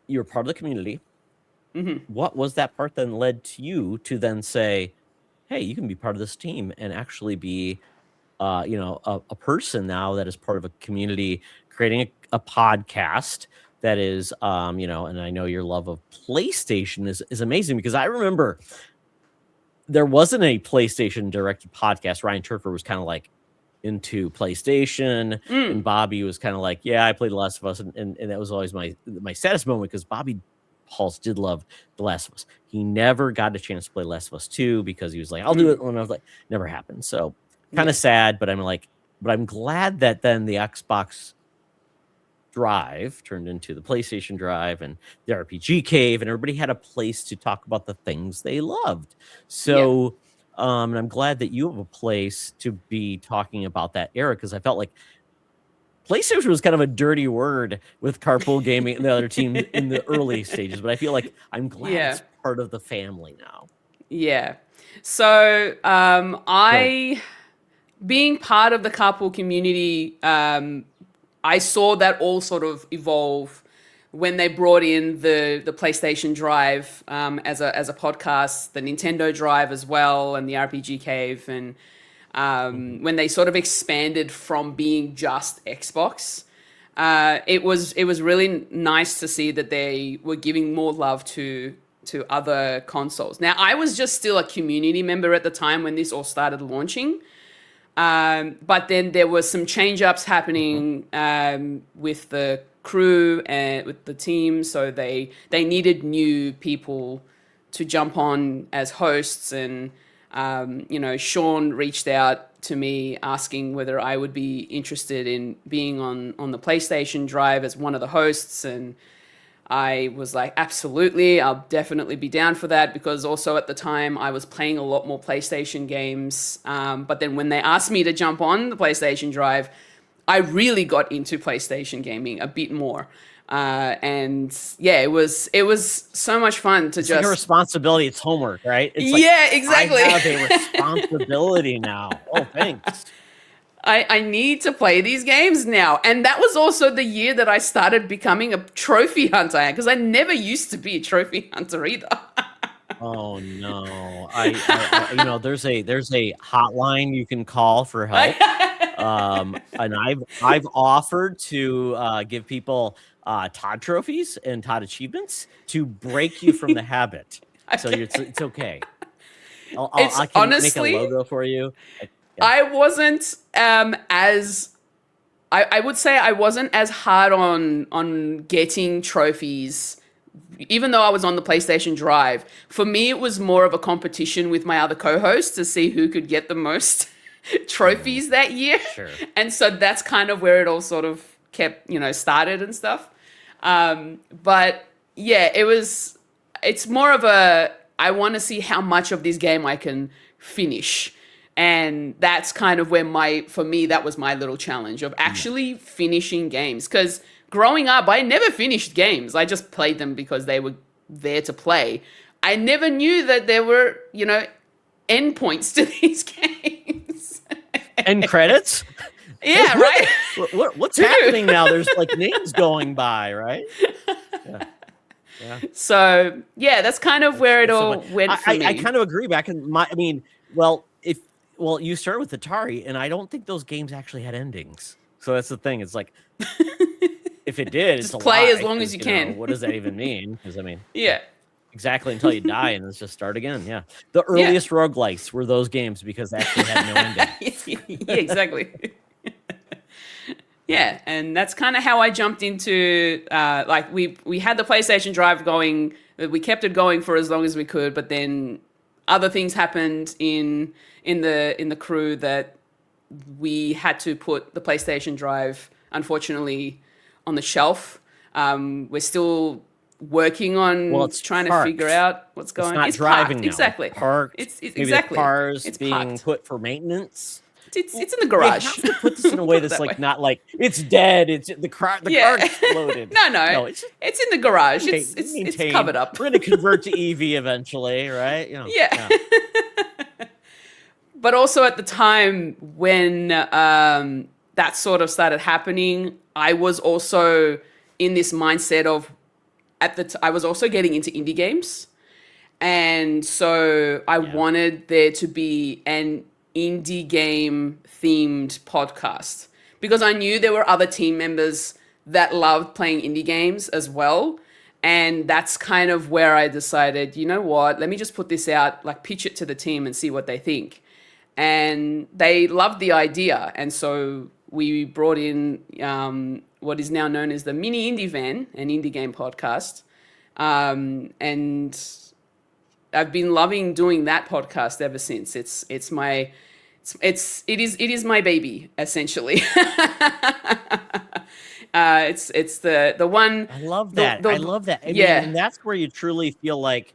you're part of the community. What was that part then led to you to then say, hey, you can be part of this team and actually be you know, a person now that is part of a community, creating a podcast that is, you know, and I know your love of PlayStation is amazing because I remember there wasn't a PlayStation directed podcast. Ryan Turfer was kind of like into PlayStation, and Bobby was kind of like, yeah, I played The Last of Us, and that was always my saddest moment because Bobby Halls did love The Last of Us. He never got a chance to play Last of Us 2 because he was like, I'll do it when I was like, never happened. So kind of sad, but I'm like, but I'm glad that then the Xbox Drive turned into the PlayStation Drive and the RPG Cave, and everybody had a place to talk about the things they loved. So, and I'm glad that you have a place to be talking about that era because I felt like PlayStation was kind of a dirty word with Carpool Gaming and the other team in the early stages, but I feel like I'm glad it's part of the family now. Yeah. So being part of the Carpool community, I saw that all sort of evolve when they brought in the PlayStation Drive as a podcast, the Nintendo Drive as well, and the RPG Cave, and when they sort of expanded from being just Xbox. It was really nice to see that they were giving more love to other consoles. Now, I was just still a community member at the time when this all started launching. But then there was some change-ups happening with the crew and with the team. So they needed new people to jump on as hosts. And, you know, Sean reached out to me asking whether I would be interested in being on the PlayStation Drive as one of the hosts. And I was like, absolutely, I'll definitely be down for that because also at the time I was playing a lot more PlayStation games. But then when they asked me to jump on the PlayStation Drive, I really got into PlayStation gaming a bit more. And yeah, it was so much fun to it's like a responsibility. It's homework, right? It's like, yeah, exactly. I have a responsibility now. Oh, thanks. I need to play these games now. And that was also the year that I started becoming a trophy hunter because I never used to be a trophy hunter either. Oh no. I you know, there's a hotline you can call for help. And I've offered to give people Todd trophies and Todd achievements to break you from the habit. So it's okay. I can honestly, make a logo for you. I wasn't as I would say I wasn't as hard on getting trophies, even though I was on the PlayStation Drive. For me, it was more of a competition with my other co-hosts to see who could get the most trophies that year. Sure. And so that's kind of where it all sort of kept, you know, started and stuff. But yeah, it's more of I want to see how much of this game I can finish. And that's kind of where for me, that was my little challenge of actually finishing games. Because growing up, I never finished games. I just played them because they were there to play. I never knew that there were, you know, endpoints to these games. End credits? Yeah, right? What's happening now? There's like names going by, right? Yeah. So, yeah, that's kind of where it all went for me. I kind of agree. Back in you started with Atari, and I don't think those games actually had endings. So that's the thing. It's like, if it did, it's Just a play lie. as long as 'Cause, you you know, can. what does that even mean? Because I mean, Yeah. exactly until you die and let's just start again. Yeah. The Yeah. earliest roguelikes were those games because they actually had no ending. Yeah, exactly. Yeah, and that's kind of how I jumped into like we had the PlayStation Drive going. We kept it going for as long as we could, but then other things happened in the crew that we had to put the PlayStation Drive, unfortunately, on the shelf. We're still working Well, on it's trying to figure parked. out what's It's going. not It's parked, driving now. It's exactly. parked. It's Maybe the exactly. car's It's being parked. put for maintenance. It's Well, in the they garage. have to put this in a way Put it that's that like way. not like it's dead. It's the car Yeah. exploded. No. No, it's just It's in the garage. It's maintained. covered up. We're gonna convert to EV eventually, right? You know, Yeah. yeah. But also at the time when that sort of started happening, I was also in this mindset of I was also getting into indie games. And so I Yeah. wanted there to be an indie game themed podcast because I knew there were other team members that loved playing indie games as well. And that's kind of where I decided, you know what, let me just put this out, like pitch it to the team and see what they think. And they loved the idea. And so we brought in what is now known as the Mini Indie Van, an indie game podcast. And I've been loving doing that podcast ever since. It is my baby essentially. It's the one. I love the that. I the love that. I mean, Yeah, and that's where you truly feel like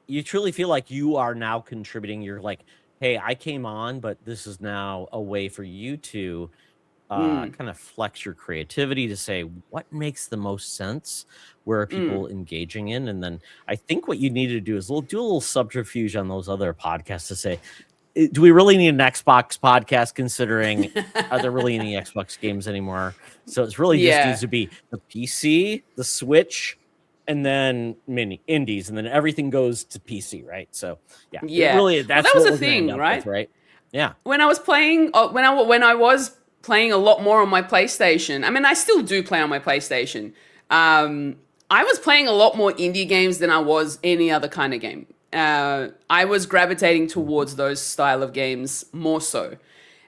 you are now contributing. You're like, hey, I came on, but this is now a way for you to kind of flex your creativity to say what makes the most sense. Where are people engaging in? And then I think what you need to do is do a little subterfuge on those other podcasts to say, do we really need an Xbox podcast considering are there really any Xbox games anymore? So it's really just needs yeah, to be the PC, the Switch, and then mini indies, and then everything goes to PC, right? So yeah, it yeah. really Well, that's that was what the we're gonna end thing, up with, right? right? Yeah. When I was playing, when I was playing a lot more on my PlayStation. I mean, I still do play on my PlayStation. I was playing a lot more indie games than I was any other kind of game. I was gravitating towards those style of games more so,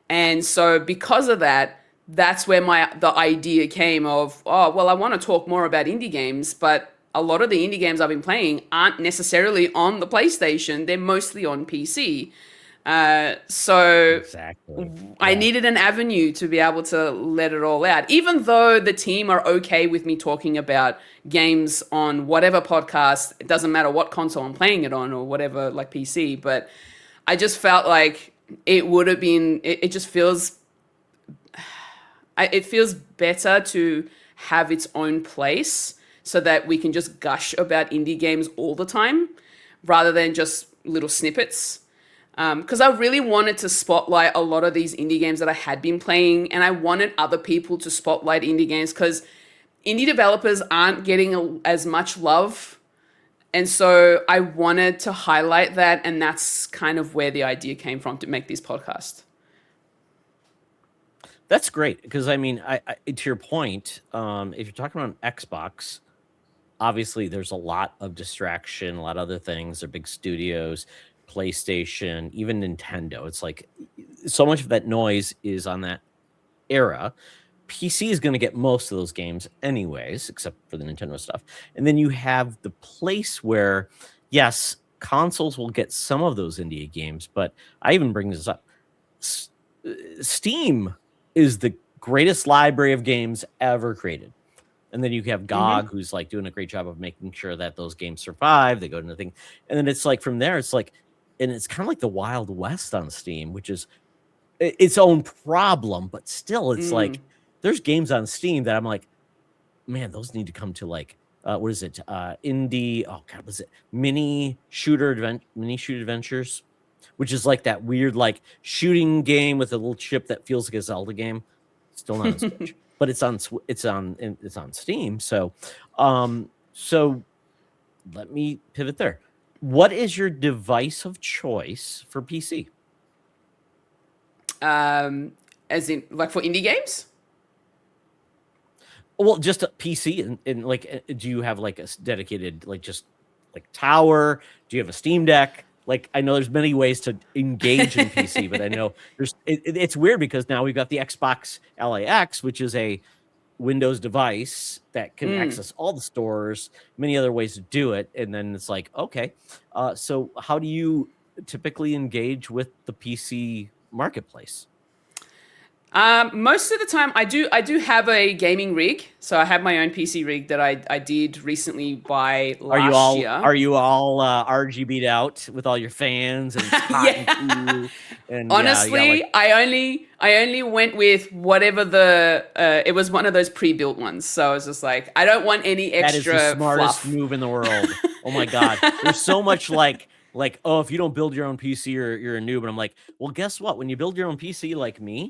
and so because of that, that's where the idea came of, oh well, I want to talk more about indie games, but a lot of the indie games I've been playing aren't necessarily on the PlayStation; they're mostly on PC. So Exactly. I Yeah. needed an avenue to be able to let it all out, even though the team are okay with me talking about games on whatever podcast. It doesn't matter what console I'm playing it on or whatever, like PC. But I just felt like it would have been. It just feels. It feels better to have its own place so that we can just gush about indie games all the time, rather than just little snippets. Because I really wanted to spotlight a lot of these indie games that I had been playing, and I wanted other people to spotlight indie games because indie developers aren't getting as much love. And so I wanted to highlight that, and that's kind of where the idea came from to make this podcast. That's great because I mean, I to your point, if you're talking about Xbox, obviously there's a lot of distraction, a lot of other things. They're big studios, PlayStation, even Nintendo. It's like so much of that noise is on that era. PC is going to get most of those games anyways, except for the Nintendo stuff. And then you have the place where, yes, consoles will get some of those indie games, but I even bring this up. Steam is the greatest library of games ever created. And then you have Mm-hmm. GOG, who's like doing a great job of making sure that those games survive. They go to nothing. And then it's like from there, it's like, and it's kind of like the Wild West on Steam, which is its own problem, but still, it's like there's games on Steam that I'm like, man, those need to come to like, what is it? Indie, oh God, was it mini shooter adventures, which is like that weird like shooting game with a little chip that feels like a Zelda game. Still not on Switch, but it's on Steam. So let me pivot there. What is your device of choice for PC? As in, like for indie games? Well, just a PC and like, do you have like a dedicated like just like tower? Do you have a Steam Deck? Like, I know there's many ways to engage in PC, but I know it's weird because now we've got the Xbox LAX, which is a Windows device that can access all the stores, many other ways to do it. And then it's like, okay, so how do you typically engage with the PC marketplace? Most of the time, I do have a gaming rig, so I have my own PC rig that I did recently buy last year. Are you all RGB'd out with all your fans and it's hot Yeah. and cool? And Honestly, like, I only went with whatever it was one of those pre-built ones. So I was just like, I don't want any that extra is the smartest fluff. move in the world. Oh my god, there's so much like oh, if you don't build your own PC, you're a noob. And I'm like, well, guess what? When you build your own PC like me,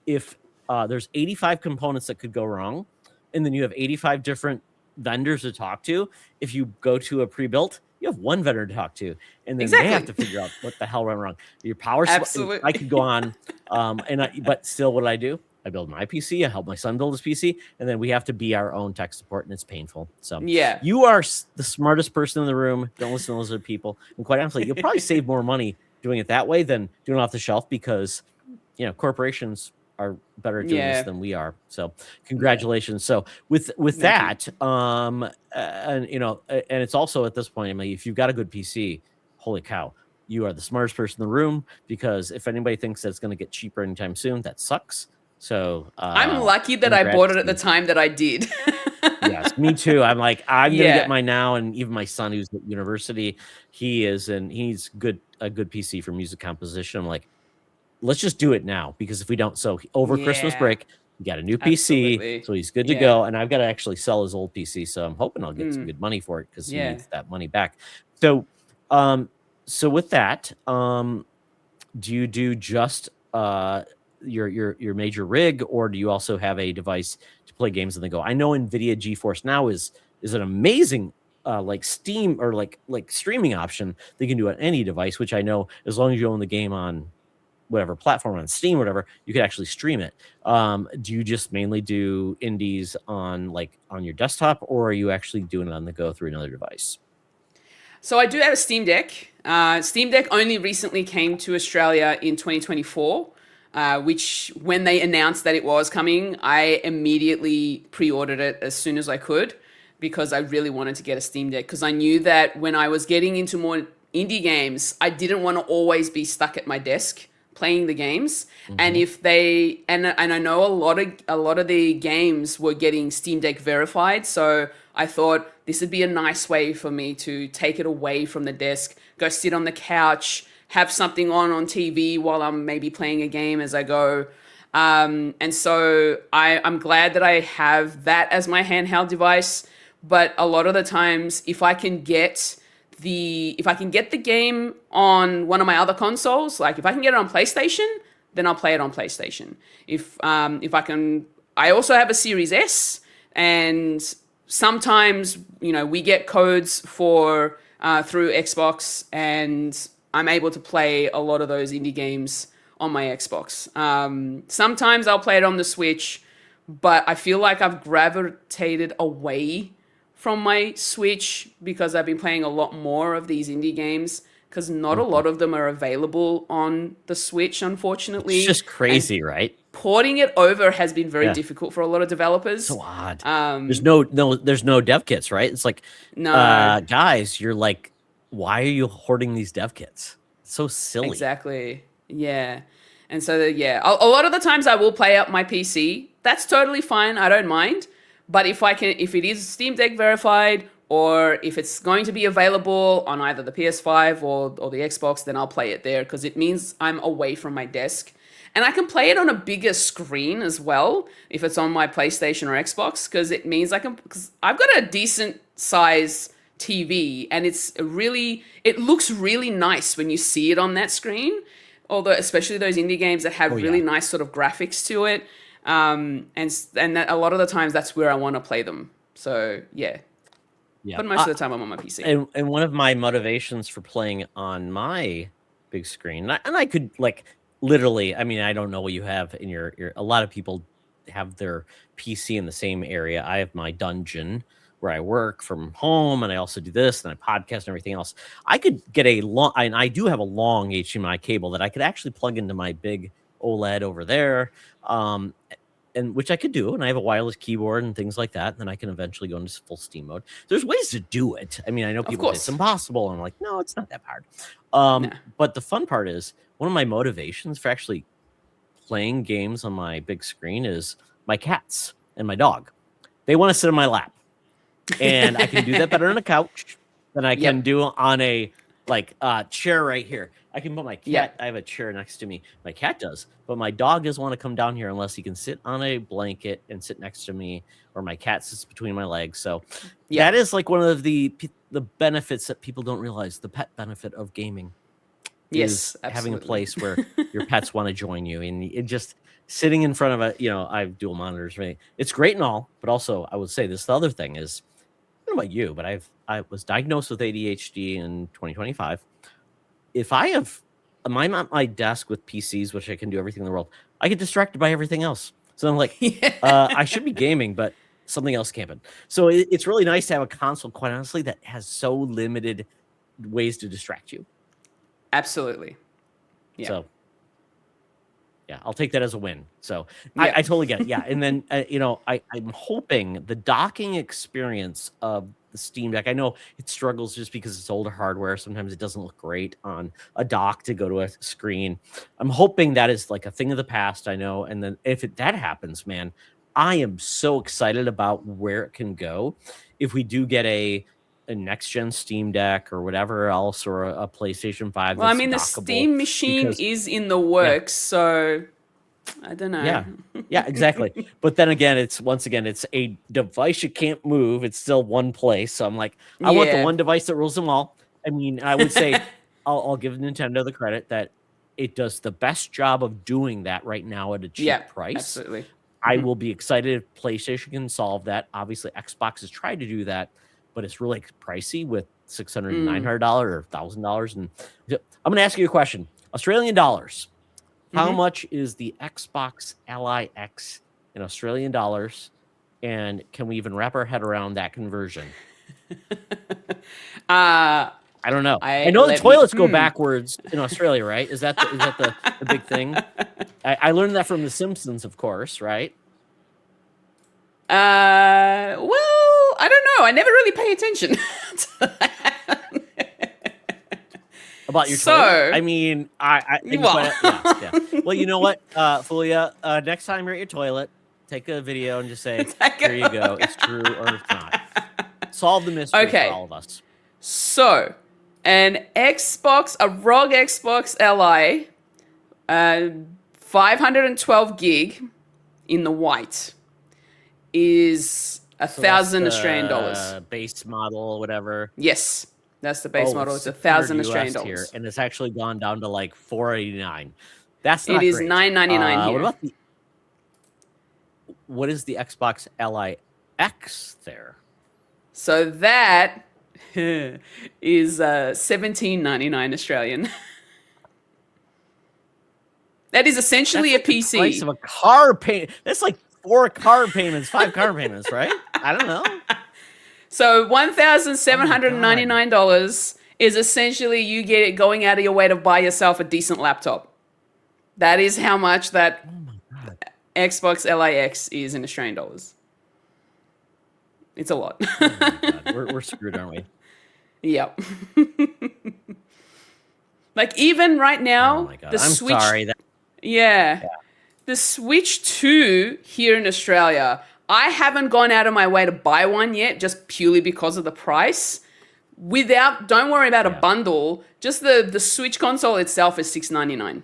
if there's 85 components that could go wrong, and then you have 85 different vendors to talk to, if you go to a pre-built, you have one vendor to talk to, and then they have to figure out what the hell went wrong. Your power Absolutely. I could go on, but still, what do? I build my PC. I help my son build his PC, and then we have to be our own tech support, and it's painful. So Yeah. you are the smartest person in the room. Don't listen to those other people, and quite honestly, you'll probably save more money doing it that way than doing it off the shelf, because corporations are better at doing this than we are. So congratulations. So with that, and and it's also at this point, I mean, if you've got a good PC, holy cow, you are the smartest person in the room, because if anybody thinks that it's going to get cheaper anytime soon, that sucks. So I'm lucky that I bought it at the time that I did. Yes, me too. I'm like, I'm gonna get mine now, and even my son, who's at university, he's a good PC for music composition. I'm like, let's just do it now, because if we don't, so over Christmas break, we got a new PC, so he's good to go. And I've got to actually sell his old PC, so I'm hoping I'll get some good money for it, because he needs that money back. So, so with that, do you do just your major rig, or do you also have a device to play games on the go? I know NVIDIA GeForce Now is an amazing like Steam or like streaming option they can do on any device, which I know as long as you own the game on whatever platform, on Steam, whatever, you could actually stream it. Do you just mainly do indies on your desktop, or are you actually doing it on the go through another device? So I do have a Steam Deck. Steam Deck only recently came to Australia in 2024, which when they announced that it was coming, I immediately pre-ordered it as soon as I could, because I really wanted to get a Steam Deck, because I knew that when I was getting into more indie games, I didn't want to always be stuck at my desk playing the games. And if they and I know a lot of the games were getting Steam Deck verified, so I thought this would be a nice way for me to take it away from the desk, go sit on the couch, have something on TV while I'm maybe playing a game as I go. And so I'm glad that I have that as my handheld device. But a lot of the times, if I can get the game on one of my other consoles, like if I can get it on PlayStation, then I'll play it on PlayStation. If I can, I also have a Series S, and sometimes we get codes for through Xbox, and I'm able to play a lot of those indie games on my Xbox. Sometimes I'll play it on the Switch, but I feel like I've gravitated away from my Switch because I've been playing a lot more of these indie games, because not a lot of them are available on the Switch, unfortunately. It's just crazy, right? Porting it over has been very difficult for a lot of developers. So odd. There's no dev kits, right? It's like, No. Guys, you're like, why are you hoarding these dev kits? It's so silly. Exactly. Yeah. And so, a lot of the times I will play up my PC. That's totally fine. I don't mind. But if it is Steam Deck verified, or if it's going to be available on either the PS5 or the Xbox, then I'll play it there, because it means I'm away from my desk. And I can play it on a bigger screen as well if it's on my PlayStation or Xbox, because it means because I've got a decent size TV, and it looks really nice when you see it on that screen. Although, especially those indie games that have really nice sort of graphics to it. And that a lot of the times that's where I want to play them. So yeah. But most of the time I'm on my PC. And one of my motivations for playing on my big screen, and I could literally, I mean, I don't know what you have in your a lot of people have their PC in the same area. I have my dungeon where I work from home, and I also do this, and I podcast and everything else. I could get a long, and I do have a long HDMI cable that I could actually plug into my big OLED over there, and which I could do, and I have a wireless keyboard and things like that. And then I can eventually go into full Steam mode. There's ways to do it. I mean, I know Of people say it's course. impossible, and I'm like, no, it's not that hard. No. But the fun part is one of my motivations for actually playing games on my big screen is my cats and my dog. They want to sit on my lap, and I can do that better on a couch than I can do on a chair right here. I can put my cat. Yep. I have a chair next to me. My cat does, but my dog doesn't want to come down here unless he can sit on a blanket and sit next to me, or my cat sits between my legs. So that is like one of the benefits that people don't realize. The pet benefit of gaming is having a place where your pets want to join you, and it just sitting in front of I have dual monitors. Right? It's great and all, but also I would say this. The other thing is, I don't know about you, but I was diagnosed with ADHD in 2025. If I have, I'm at my desk with PCs, which I can do everything in the world, I get distracted by everything else. So I'm like, I should be gaming, but something else came in. So it's really nice to have a console, quite honestly, that has so limited ways to distract you. Absolutely. Yeah. So yeah, I'll take that as a win. So I totally get it. Yeah. And then, I'm hoping the docking experience of the Steam Deck, I know it struggles just because it's older hardware. Sometimes it doesn't look great on a dock to go to a screen. I'm hoping that is like a thing of the past. I know. And then if that happens, man, I am so excited about where it can go. If we do get a next gen Steam Deck or whatever else, or a PlayStation 5. Well, I mean, the Steam machine is in the works, so I don't know. Yeah, exactly. But then again, it's a device you can't move. It's still one place. So I'm like, I want the one device that rules them all. I mean, I would say I'll give Nintendo the credit that it does the best job of doing that right now at a cheap price. Absolutely. I will be excited if PlayStation can solve that. Obviously, Xbox has tried to do that, but it's really pricey with $600, $900 or $1,000. And I'm going to ask you a question. Australian dollars. How much is the Xbox Li X in Australian dollars? And can we even wrap our head around that conversion? I don't know. I know the toilets go backwards in Australia, right? Is that the big thing? I learned that from The Simpsons, of course, right? Well, I don't know. I never really pay attention to that. About your toilet? I mean, Well, you know what, Fulia? Next time you're at your toilet, take a video and just say, "There you go. It's true or it's not." Solve the mystery for all of us. So, a ROG Xbox Li, 512 gig in the white is 1,000 Australian dollars. Base model, whatever. Yes. That's the base model. It's 1,000 Australian dollars here, and it's actually gone down to like $489. That's not great. It is $999 here. What is the Xbox Li X there? So that is $17.99 Australian. That is essentially That's like a PC. The price of a car payment. That's like 5 car payments, right? I don't know. So $1,799 is essentially you get it going out of your way to buy yourself a decent laptop. That is how much that Xbox Li X is in Australian dollars. It's a lot. Oh my God. We're screwed, aren't we? Yep. Like even right now, the Switch. Sorry. The Switch 2 here in Australia, I haven't gone out of my way to buy one yet, just purely because of the price. Don't worry about a bundle. Just the Switch console itself is $699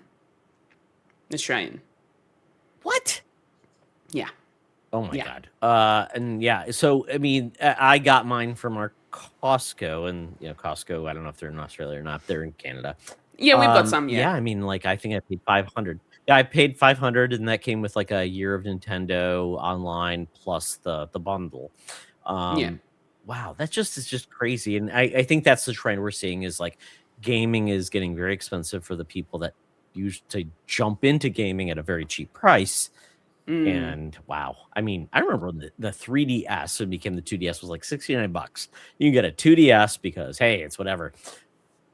Australian. What? Yeah. Oh my God. So I mean, I got mine from our Costco, and Costco, I don't know if they're in Australia or not. They're in Canada. Yeah, we've got some. Yeah, I mean, like I think I paid $500. Yeah, I paid $500, and that came with like a year of Nintendo Online plus the bundle. Wow, that is just crazy, and I think that's the trend we're seeing is like gaming is getting very expensive for the people that used to jump into gaming at a very cheap price. And wow, I mean, I remember the 3DS when it became the 2DS was like $69. You can get a 2DS because hey, it's whatever.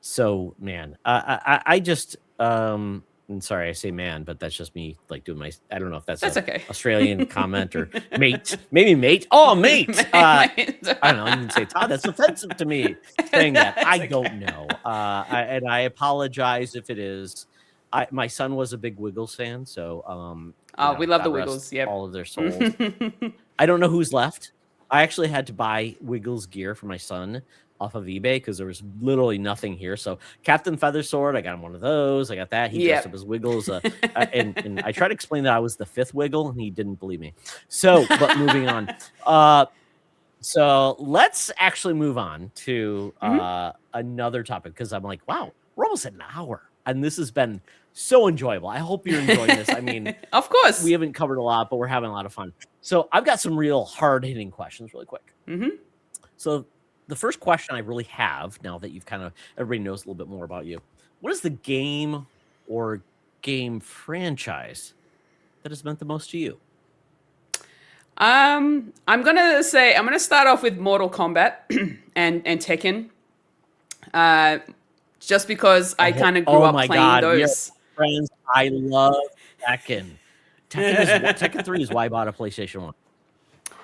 So man, I just and sorry I say man, but that's just me like doing my. I don't know if that's That's a okay. Australian comment or mate, maybe mate. Oh mate, I don't know. You can say Todd. That's offensive to me saying that. I don't know. And I apologize if it is. My son was a big Wiggles fan, so We love the God rest Wiggles. Yep. all of their souls. I don't know who's left. I actually had to buy Wiggles gear for my son off of eBay because there was literally nothing here. So Captain Feathersword, I got him one of those. I got that. He dressed up Yep. as Wiggles. And I tried to explain that I was the fifth Wiggle, and he didn't believe me. So, but moving on. So let's actually move on to another topic because I'm like, wow, we're almost at an hour, and this has been so enjoyable. I hope you're enjoying this. I mean, Of course. we haven't covered a lot, but we're having a lot of fun. So I've got some real hard-hitting questions really quick. So the first question I really have, now that you've kind of, everybody knows a little bit more about you, what is the game or game franchise that has meant the most to you? I'm gonna start off with Mortal Kombat and Tekken. Just because I kind of grew up my playing God, those. Friends, I love Tekken. Tekken 3 is why I bought a PlayStation 1.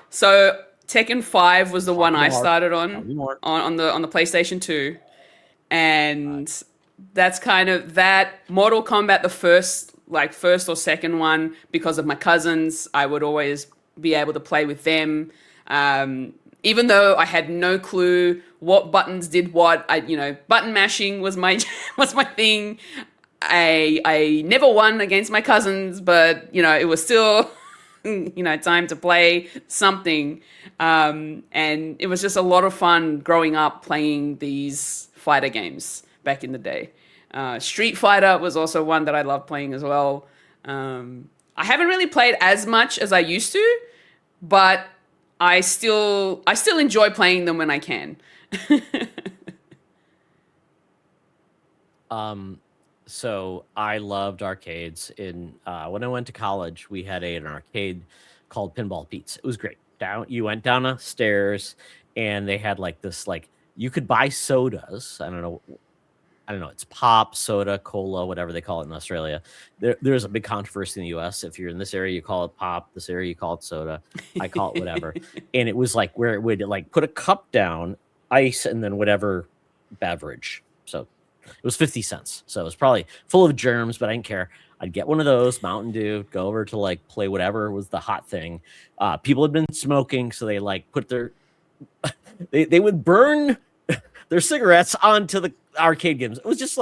So Tekken 5 was the one I more. started Tell me more. on the PlayStation 2. And that's kind of that Mortal Kombat, the first or second one, because of my cousins, I would always be able to play with them. Even though I had no clue what buttons did what, button mashing was my was my thing. I never won against my cousins, but it was still time to play something. And it was just a lot of fun growing up playing these fighter games back in the day. Street Fighter was also one that I loved playing as well. I haven't really played as much as I used to, but I still enjoy playing them when I can. So I loved arcades. When I went to college, we had an arcade called Pinball Pete's. It was great. You went down a stairs, and they had you could buy sodas. I don't know. It's pop, soda, cola, whatever they call it in Australia. There's a big controversy in the U.S. If you're in this area, you call it pop. This area, you call it soda. I call it whatever. And it was where it would put a cup down, ice, and then whatever beverage. So it was 50 cents. So it was probably full of germs, but I didn't care. I'd get one of those, Mountain Dew, go over to play whatever was the hot thing. People had been smoking, so they put their they would burn their cigarettes onto the arcade games. It was just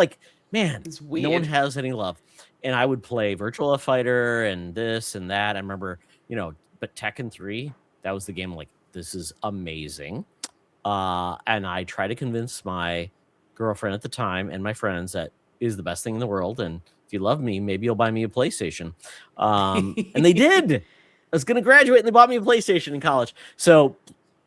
man, no one has any love. And I would play Virtual Fighter and this and that. I remember, but Tekken 3, that was the game this is amazing. And I tried to convince my girlfriend at the time and my friends that is the best thing in the world. And if you love me, maybe you'll buy me a PlayStation. And they did. I was going to graduate and they bought me a PlayStation in college. So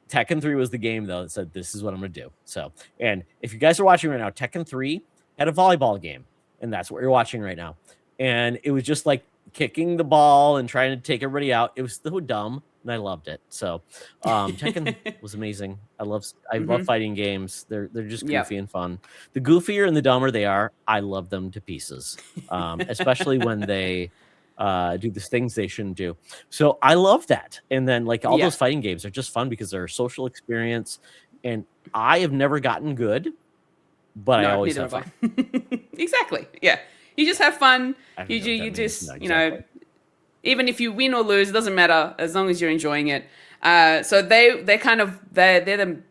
Tekken 3 was the game, though, that said, this is what I'm going to do. So, and if you guys are watching right now, Tekken 3 had a volleyball game, and that's what you're watching right now. And it was just kicking the ball and trying to take everybody out. It was so dumb, and I loved it. So, Tekken was amazing. I love fighting games. They're just goofy and fun. The goofier and the dumber they are, I love them to pieces, especially when they do the things they shouldn't do. So I love that. And then all those fighting games are just fun because they're a social experience. And I have never gotten good, but I always have fun. Exactly. Yeah. You just have fun. You just, even if you win or lose, it doesn't matter as long as you're enjoying it. So they're the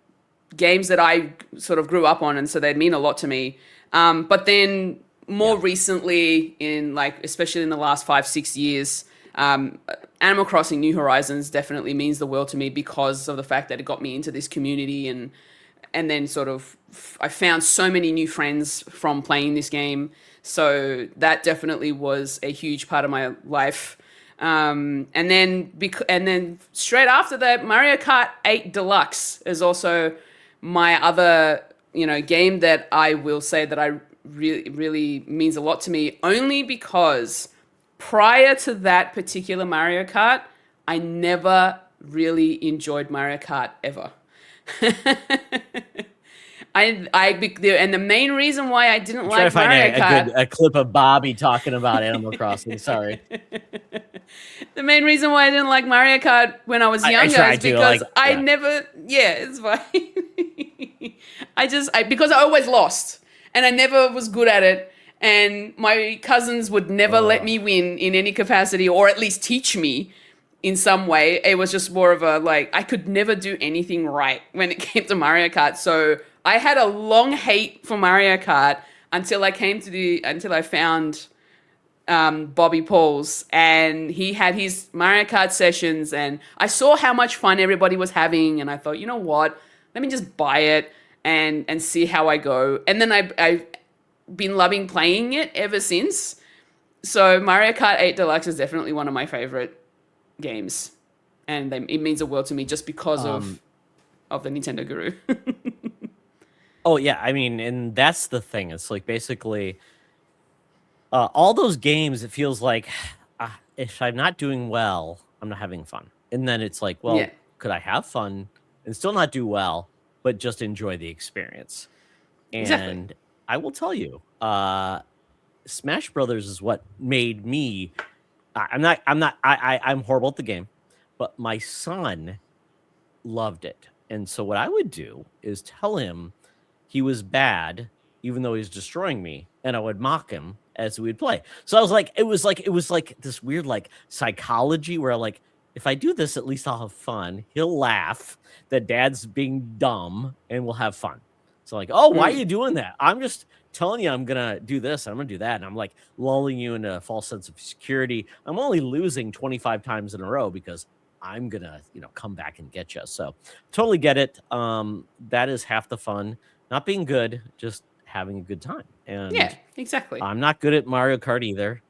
games that I sort of grew up on. And so they mean a lot to me. But then more recently especially in the last 5-6 years, Animal Crossing New Horizons definitely means the world to me because of the fact that it got me into this community and then sort of I found so many new friends from playing this game. So that definitely was a huge part of my life. And then straight after that, Mario Kart 8 Deluxe is also my other, game that I will say that I really, really means a lot to me, only because prior to that particular Mario Kart, I never really enjoyed Mario Kart ever. And the main reason why I didn't Try to like find Mario Kart, a clip of Bobby talking about Animal Crossing. Sorry, the main reason why I didn't like Mario Kart when I was I younger is tried to because like, I yeah. never, yeah, it's fine. Because I always lost and I never was good at it. And my cousins would never let me win in any capacity, or at least teach me in some way. It was just more of a like, I could never do anything right when it came to Mario Kart. So I had a long hate for Mario Kart until I found Bobby Pauls, and he had his Mario Kart sessions, and I saw how much fun everybody was having, and I thought, you know what, let me just buy it and see how I go. And then I've been loving playing it ever since. So Mario Kart 8 Deluxe is definitely one of my favorite games, and it means the world to me just because of the Nintendo Guru. Oh yeah, I mean, and that's the thing. It's like basically all those games. It feels like if I'm not doing well, I'm not having fun. And then it's like, Yeah, well, could I have fun and still not do well, but just enjoy the experience? exactly. And I will tell you, Smash Brothers is what made me. I'm horrible at the game, but my son loved it. And so what I would do is tell him he was bad, even though he was destroying me, and I would mock him as we would play. So I was like, it was like this weird like psychology where like if I do this, at least I'll have fun. He'll laugh that dad's being dumb and we'll have fun. So like, oh, why are you doing that? I'm just telling you I'm gonna do this, I'm gonna do that. And I'm like lulling you into a false sense of security. I'm only losing 25 times in a row because I'm gonna, come back and get you. So totally get it. That is half the fun. Not being good, just having a good time. Yeah, And exactly. I'm not good at Mario Kart either.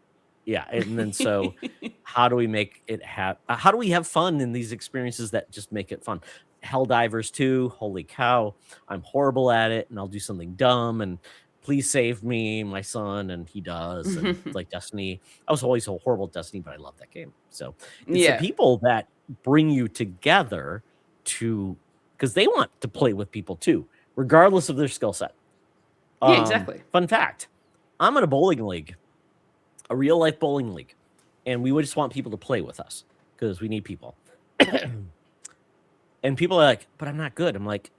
Yeah, and then so how do we make it how do we have fun in these experiences that just make it fun? Helldivers 2, holy cow, I'm horrible at it and I'll do something dumb and please save me, my son, and he does. And like Destiny, I was always so horrible at Destiny, but I love that game. So it's the Yeah. people that bring you together to because they want to play with people too, regardless of their skill set. Yeah, exactly. Fun fact, I'm in a bowling league, a real life bowling league, and we would just want people to play with us because we need people. And people are like, but I'm not good. I'm like,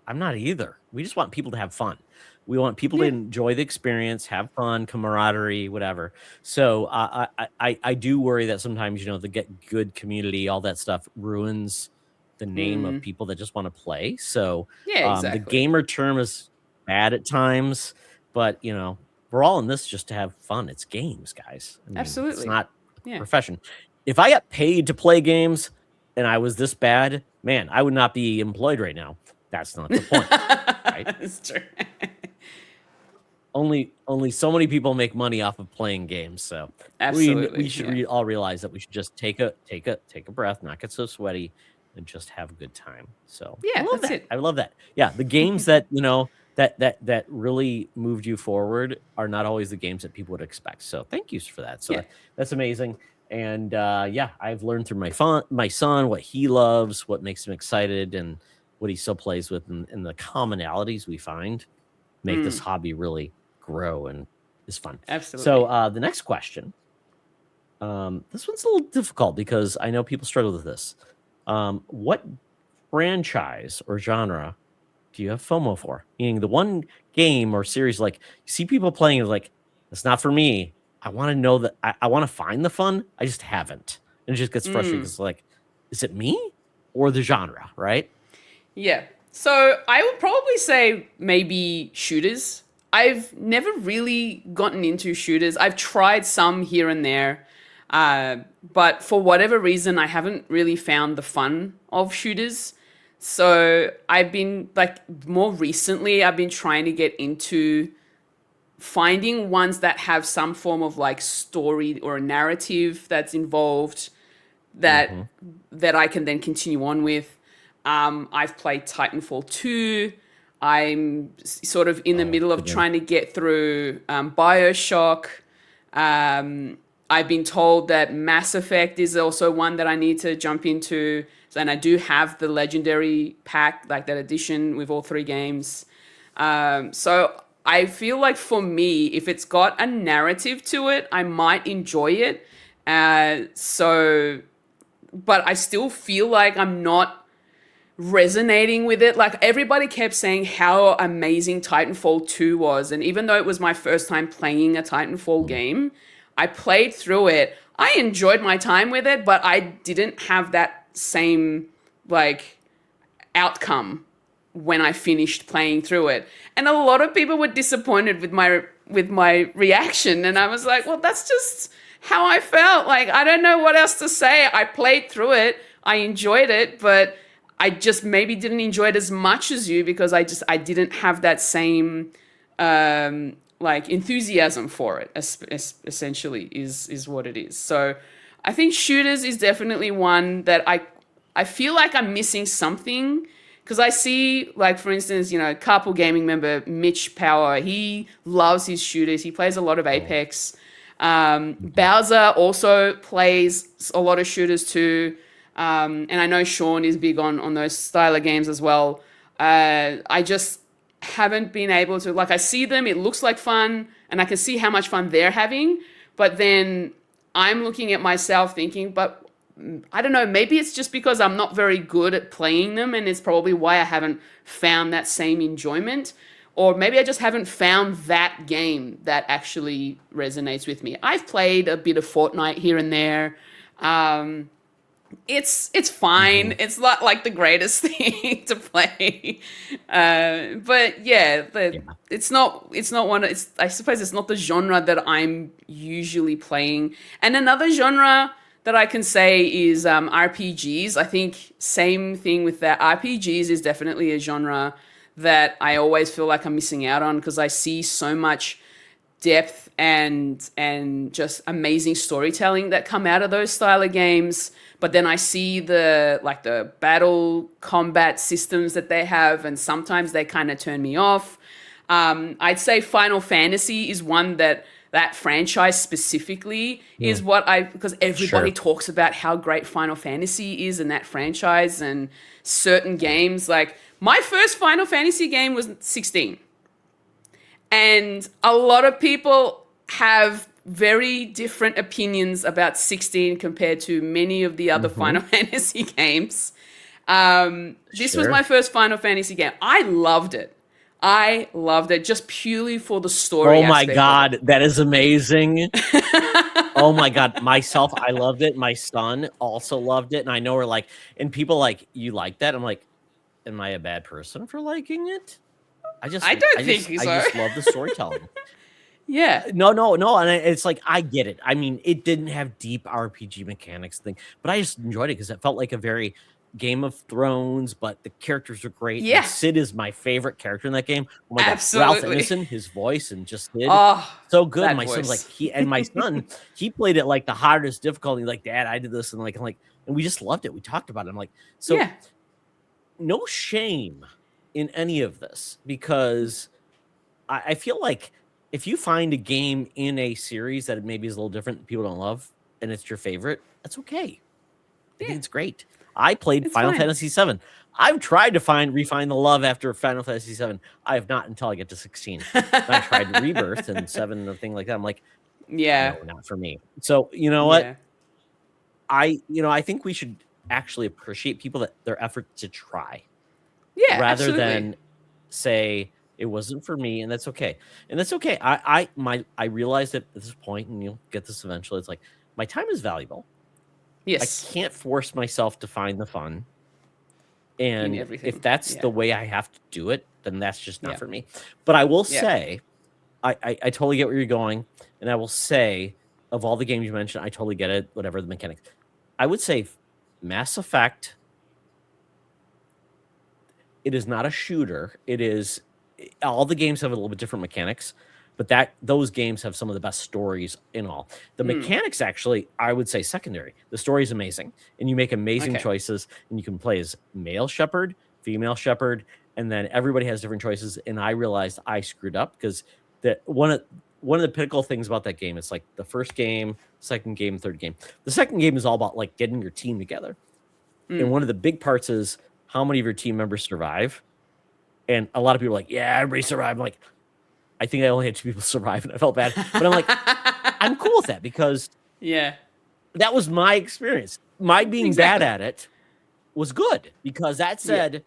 I'm not either. We just want people to have fun. We want people to Yeah. enjoy the experience, have fun, camaraderie, whatever. So I do worry that sometimes, the get good community, all that stuff ruins the name of people that just want to play. So Yeah, the exactly. gamer term is bad at times, but we're all in this just to have fun. It's games, guys. I mean, it's Absolutely. not a Yeah. profession. If I got paid to play games and I was this bad, man, I would not be employed right now. That's not the point, right? It's true. Only so many people make money off of playing games, so we Absolutely. should Yeah. all realize that we should just take a breath, not get so sweaty, and just have a good time. So I Yeah, love that's that. it. I love that. Yeah, the games that that really moved you forward are not always the games that people would expect. So thank you for that. So Yeah. that's amazing. And yeah, I've learned through my son what he loves, what makes him excited, and what he still plays with, and the commonalities we find make this hobby really grow and is fun. So Absolutely. the next question, this one's a little difficult because I know people struggle with this. What franchise or genre do you have FOMO for? Meaning the one game or series like you see people playing is like, it's not for me. I want to know that I want to find the fun. I just haven't. And it just gets frustrating because like, is it me or the genre, right? Yeah. So I would probably say maybe shooters. I've never really gotten into shooters. I've tried some here and there, but for whatever reason, I haven't really found the fun of shooters. So I've been like more recently, I've been trying to get into finding ones that have some form of like story or a narrative that's involved Mm-hmm. that I can then continue on with. I've played Titanfall 2. I'm sort of in the Oh, middle of good one. trying to get through Bioshock. I've been told that Mass Effect is also one that I need to jump into. And I do have the Legendary pack, like that edition with all 3 games. So I feel like for me, if it's got a narrative to it, I might enjoy it. But I still feel like I'm not resonating with it. Like everybody kept saying how amazing Titanfall 2 was. And even though it was my first time playing a Titanfall game, I played through it. I enjoyed my time with it, but I didn't have that same like outcome when I finished playing through it. And a lot of people were disappointed with my reaction. And I was like, well, that's just how I felt. Like, I don't know what else to say. I played through it. I enjoyed it, but I just maybe didn't enjoy it as much as you because I didn't have that same like enthusiasm for it. Essentially, is what it is. So I think shooters is definitely one that I feel like I'm missing something because I see, like, for instance, Carpool Gaming member Mitch Power, he loves his shooters. He plays a lot of Apex. Bowser also plays a lot of shooters too. And I know Sean is big on those style of games as well. I just haven't been able to, like, I see them, it looks like fun, and I can see how much fun they're having, but then I'm looking at myself thinking, but I don't know, maybe it's just because I'm not very good at playing them, and it's probably why I haven't found that same enjoyment. Or maybe I just haven't found that game that actually resonates with me. I've played a bit of Fortnite here and there. It's fine. It's not like the greatest thing to play, but yeah, it's not one. I suppose it's not the genre that I'm usually playing. And another genre that I can say is RPGs. I think same thing with that. RPGs is definitely a genre that I always feel like I'm missing out on because I see so much depth and just amazing storytelling that come out of those style of games. But then I see the battle combat systems that they have, and sometimes they kind of turn me off. I'd say Final Fantasy is one that franchise specifically is what because everybody talks about how great Final Fantasy is in that franchise and certain games. Like my first Final Fantasy game was 16. And a lot of people have very different opinions about 16 compared to many of the other Final Fantasy games. This was my first Final Fantasy game. I loved it. Just purely for the story. Oh my God, that is amazing. Oh my God, myself, I loved it. My son also loved it. And I know we're like, and people like, you like that? I'm like, am I a bad person for liking it? I just love the storytelling. Yeah. No. And it's like, I get it. I mean, it didn't have deep RPG mechanics thing, but I just enjoyed it because it felt like a very Game of Thrones, but the characters are great. Yeah. And Sid is my favorite character in that game. Oh my Absolutely. God. Ralph Ineson, his voice and just Sid. Oh, so good. My voice. son's like, my son, he played it like the hardest difficulty. Like, Dad, I did this. And and we just loved it. We talked about it. I'm like, so yeah. No shame in any of this because I feel like if you find a game in a series that maybe is a little different that people don't love and it's your favorite, that's okay. I think it's great. I played Final Fantasy VII. I've tried to refine the love after Final Fantasy VII. I have not until I get to 16. I tried Rebirth and 7 or thing like that. I'm like, no, not for me. So you know what? I think we should actually appreciate people that their effort to try. Yeah, rather than say it wasn't for me, and that's okay. And that's okay. I realized that at this point, and you'll get this eventually. It's like my time is valuable. Yes. I can't force myself to find the fun. And if that's the way I have to do it, then that's just not for me. But I will say, I totally get where you're going. And I will say, of all the games you mentioned, I totally get it, whatever the mechanics. I would say Mass Effect, it is not a shooter. It is, all the games have a little bit different mechanics, but those games have some of the best stories in all. The mechanics actually, I would say secondary. The story is amazing, and you make amazing choices, and you can play as male shepherd, female shepherd, and then everybody has different choices. And I realized I screwed up because one of the pinnacle things about that game, it's like the first game, second game, third game. The second game is all about like getting your team together. And one of the big parts is how many of your team members survive. And a lot of people are like, yeah, everybody survived. I'm like, I think I only had 2 people survive, and I felt bad. But I'm like, I'm cool with that because Yeah. that was my experience. My being Exactly. bad at it was good because that said,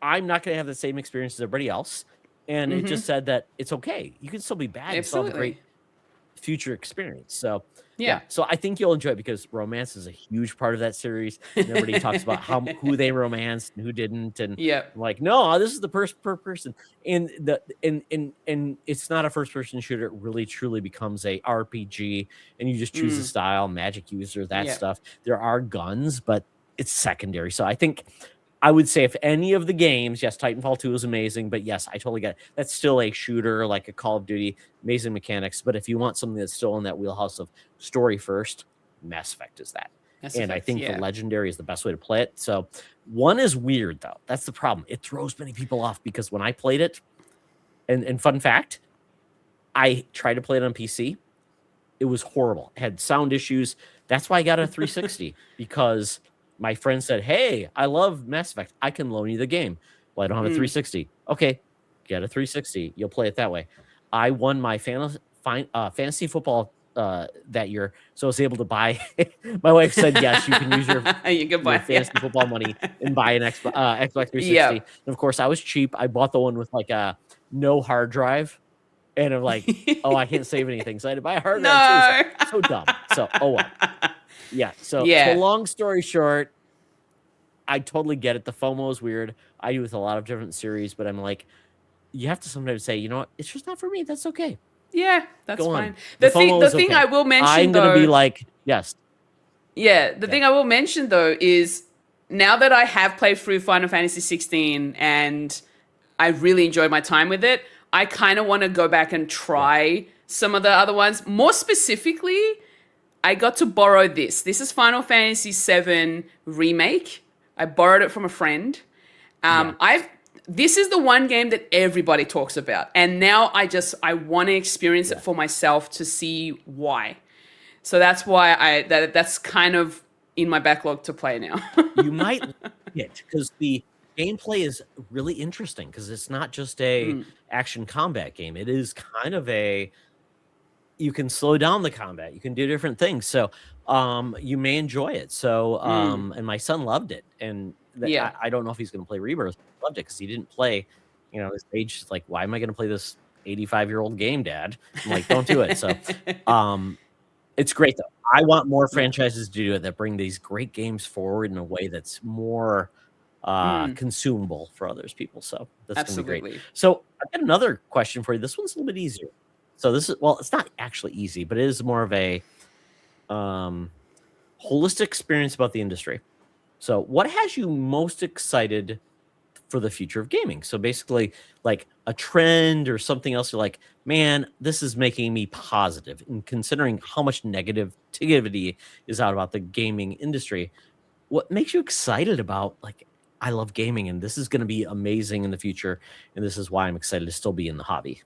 I'm not going to have the same experience as everybody else. And it just said that it's okay. You can still be bad and still have a great Absolutely. future experience. So Yeah. so I think you'll enjoy it because romance is a huge part of that series. And everybody talks about who they romanced and who didn't, and Yeah. I'm like, no, this is the per person. And and it's not a first person shooter. It really truly becomes a RPG, and you just choose a style, magic user, that Yeah. stuff. There are guns, but it's secondary. So I think I would say if any of the games, yes, Titanfall 2 is amazing, but yes, I totally get it. That's still a shooter like a Call of Duty, amazing mechanics. But if you want something that's still in that wheelhouse of story first, Mass Effect is that. And I think the Legendary is the best way to play it. So one is weird though. That's the problem. It throws many people off because when I played it, and fun fact, I tried to play it on PC. It was horrible. It had sound issues. That's why I got a 360 because my friend said, "Hey, I love Mass Effect. I can loan you the game." Well, I don't have a 360. Okay, get a 360. You'll play it that way. I won my fantasy football that year, so I was able to buy. My wife said, "Yes, you can use your You can buy fantasy football money and buy an Xbox 360." Yeah. And of course, I was cheap. I bought the one with like a no hard drive. And I'm like, oh, I can't save anything. So I had to buy a hard drive too. So dumb. So, oh well. Yeah. So long story short, I totally get it. The FOMO is weird. I do with a lot of different series, but I'm like, you have to sometimes say, you know what? It's just not for me. That's okay. Yeah, that's Go fine. on. The FOMO thing is okay. I will mention I'm though, gonna be like, yes. Yeah, the thing I will mention though is now that I have played through Final Fantasy 16 and I really enjoyed my time with it, I kind of want to go back and try some of the other ones. More specifically, I got to borrow this. This is Final Fantasy 7 Remake. I borrowed it from a friend. This is the one game that everybody talks about. And now I want to experience it for myself to see why. So that's why that's kind of in my backlog to play now. You might like it because the gameplay is really interesting because it's not just a action combat game. It is kind of you can slow down the combat. You can do different things. So you may enjoy it. So and my son loved it. And I don't know if he's going to play Rebirth. He loved it because he didn't play, his age is like, why am I going to play this 85-year-old game, Dad? I'm like, don't do it. So it's great though. I want more franchises to do it that bring these great games forward in a way that's more consumable for others people. So that's going to be great. So I've got another question for you. This one's a little bit easier. So this is, well, it's not actually easy, but it is more of a holistic experience about the industry. So what has you most excited for the future of gaming? So basically like a trend or something else you're like, man, this is making me positive. And considering how much negativity is out about the gaming industry, what makes you excited about like, I love gaming and this is going to be amazing in the future. And this is why I'm excited to still be in the hobby.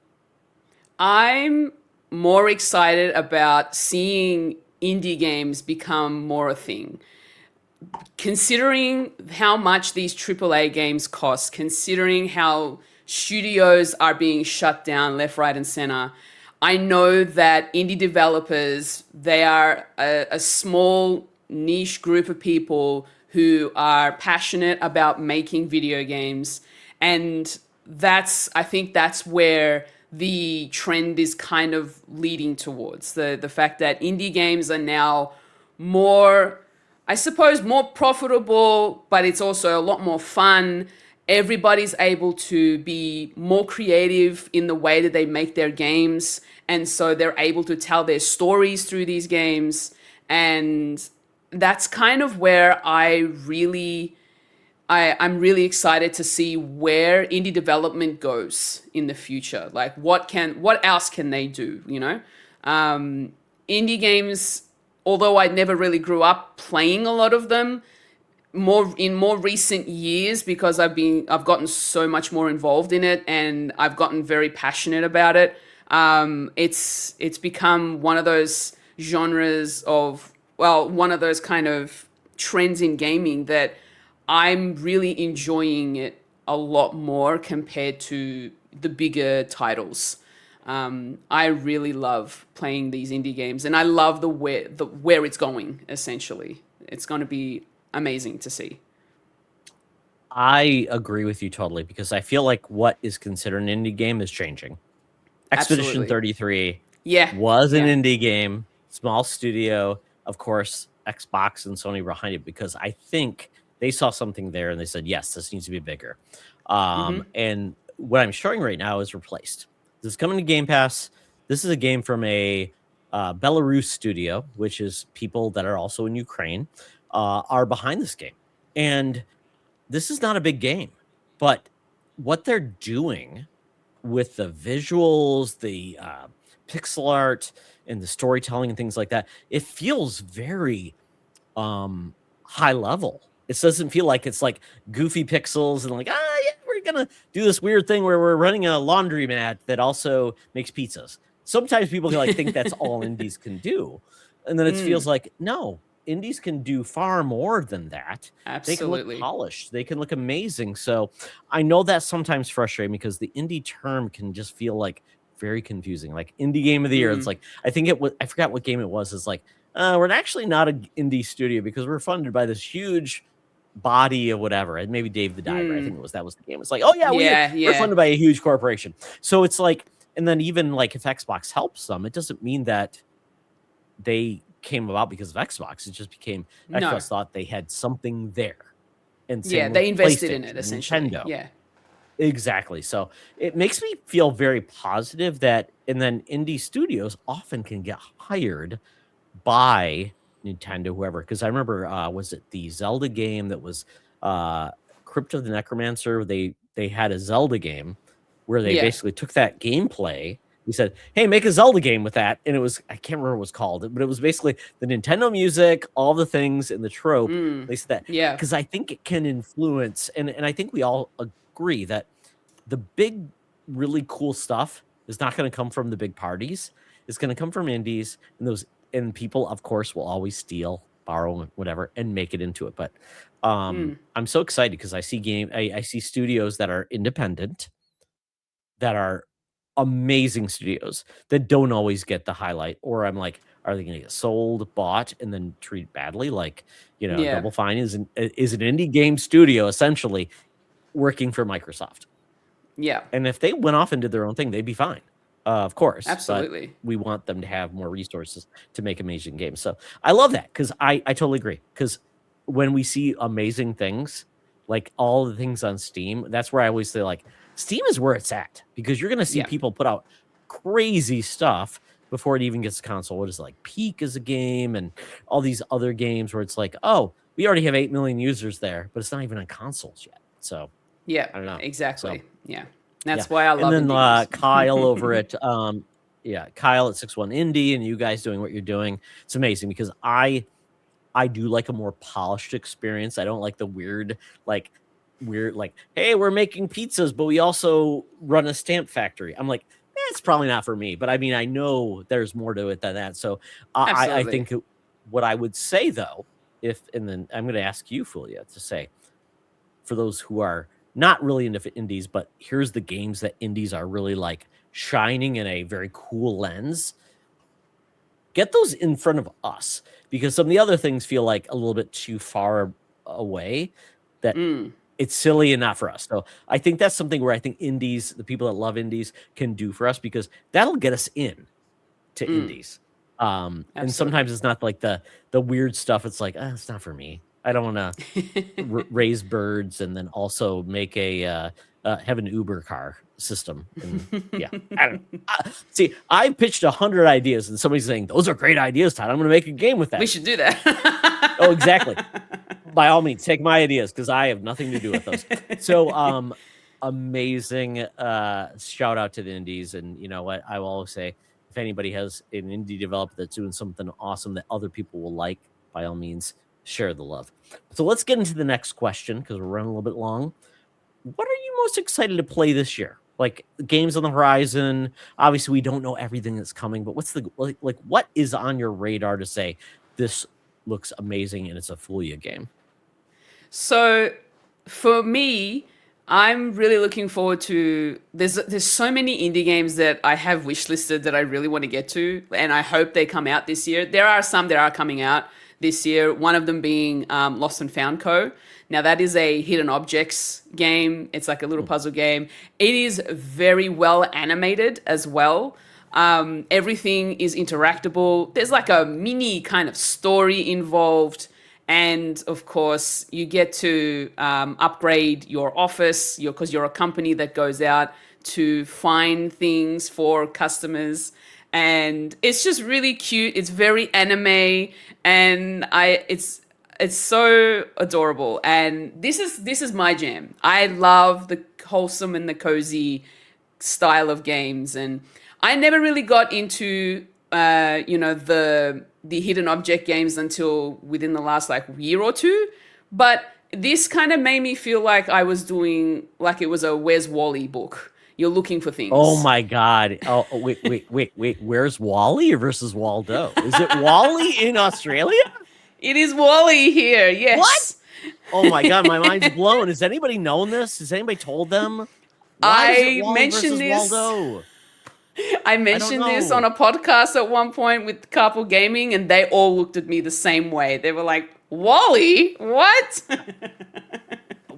I'm more excited about seeing indie games become more a thing. Considering how much these AAA games cost, considering how studios are being shut down left, right, and center, I know that indie developers, they are a small niche group of people who are passionate about making video games. And I think that's where the trend is kind of leading towards. The fact that indie games are now more, I suppose, more profitable, but it's also a lot more fun. Everybody's able to be more creative in the way that they make their games. And so they're able to tell their stories through these games. And that's kind of where I'm really excited to see where indie development goes in the future. Like what else can they do, Indie games, although I never really grew up playing a lot of them, in more recent years, because I've gotten so much more involved in it and I've gotten very passionate about it. It's become one of those genres of, well, one of those kind of trends in gaming that I'm really enjoying it a lot more compared to the bigger titles. I really love playing these indie games, and I love the where it's going. Essentially, it's going to be amazing to see. I agree with you totally because I feel like what is considered an indie game is changing. Expedition Absolutely, 33 yeah, was an yeah. indie game, small studio, of course, Xbox and Sony behind it because I think they saw something there and they said, yes, this needs to be bigger. Mm-hmm. And what I'm showing right now is replaced. This is coming to Game Pass. This is a game from a Belarus studio, which is people that are also in Ukraine, are behind this game. And this is not a big game, but what they're doing with the visuals, the pixel art, and the storytelling and things like that, it feels very high level. It doesn't feel like it's like goofy pixels and like, yeah, we're gonna do this weird thing where we're running a laundromat that also makes pizzas. Sometimes people like think that's all indies can do. And then it feels Mm, like, no, indies can do far more than that. They can look absolutely. polished, they can look amazing. So I know that's sometimes frustrating because the indie term can just feel like very confusing. Like indie game of the year. It's Mm, like I think it was I forgot what game it was. It's like we're actually not an indie studio because we're funded by this huge body of whatever. And maybe Dave the Diver. I think mm. that was the game. It's like, oh yeah, Yeah, we're yeah. funded by a huge corporation. So it's like, and then even like if Xbox helps them, it doesn't mean that they came about because of Xbox. It just became No. Xbox thought they had something there. And Yeah, same with they invested in PlayStation, it essentially. Nintendo. Yeah. Exactly. So it makes me feel very positive that, and then indie studios often can get hired by Nintendo, whoever. Because I remember, was it the Zelda game that was uh, Crypt of the Necromancer? They had a Zelda game where they Yeah. basically took that gameplay. We said, "Hey, make a Zelda game with that," and it was I can't remember what it was called, but it was basically the Nintendo music, all the things, and the trope. Mm. They said that Yeah. because I think it can influence, and I think we all agree that the big, really cool stuff is not going to come from the big parties. It's going to come from indies, and those and people, of course, will always steal, borrow, whatever, and make it into it. But Mm. I'm so excited because I see studios that are independent, that are amazing studios that don't always get the highlight. Or I'm like, are they going to get sold, bought, and then treated badly? Like, Yeah. Double Fine is an indie game studio essentially working for Microsoft. Yeah. And if they went off and did their own thing, they'd be fine, of course, but Absolutely. we want them to have more resources to make amazing games. So I love that because I totally agree. Because when we see amazing things, like all the things on Steam, that's where I always say like Steam is where it's at because you're gonna see Yeah. people put out crazy stuff before it even gets to console. What is it, like Peak as a game and all these other games where it's like, oh, we already have 8 million users there, but it's not even on consoles yet. So Yeah. I don't know. So Exactly. Yeah. yeah, That's why I and love then, indie games. Kyle over at, yeah, Kyle at 61 Indie and you guys doing what you're doing, it's amazing because I do like a more polished experience. I don't like the weird, like, "Hey, we're making pizzas, but we also run a stamp factory." I'm like, it's probably not for me," but, I mean, I know there's more to it than that, so I Absolutely. think what I would say, though, if and then I'm gonna ask you, Fulia, to say, for those who are not really into indies, but here's the games that indies are really like shining in a very cool lens. Get those in front of us because some of the other things feel like a little bit too far away that Mm. it's silly and not for us. So I think that's something where I think indies, the people that love indies, can do for us because that'll get us in to Mm. indies. And sometimes Absolutely. it's not like the weird stuff. It's like, it's not for me. I don't want to raise birds and then also make have an Uber car system. And yeah, I don't know. See, I pitched 100 ideas and somebody's saying those are great ideas, Todd. I'm going to make a game with We that. should do that. Oh, exactly. By all means, take my ideas because I have nothing to do with those. So, amazing. Shout out to the indies, and you know what? I will always say, if anybody has an indie developer that's doing something awesome that other people will like, by all means, share the love. So let's get into the next question because we're running a little bit long. What are you most excited to play this year? like games on the horizon? Obviously, we don't know everything that's coming, but what's the like what is on your radar to say this looks amazing and it's a Fulia game? So for me, I'm really looking forward to there's so many indie games that I have wishlisted that I really want to get to, and I hope they come out this year. There are some that are coming out this year. One of them being Lost and Found Co. Now that is a hidden objects game. It's like a little puzzle game. It is very well animated as well. Everything is interactable. There's like a mini kind of story involved. And of course, you get to upgrade your office because you're a company that goes out to find things for customers. And it's just really cute. It's very anime, and it's so adorable. And this is my jam. I love the wholesome and the cozy style of games, and I never really got into the hidden object games until within the last like year or two. But this kind of made me feel like I was doing like it was a Where's Wally book. You're looking for things. Oh my God. Oh, wait. Where's Wally versus Waldo? Is it Wally in Australia? It is Wally here, yes. What? Oh my God, my mind's blown. Has anybody known this? Has anybody told them? Why is it Wally mentioned versus this. Waldo? I mentioned this on a podcast at one point with Carpool Gaming, and they all looked at me the same way. They were like, Wally? What?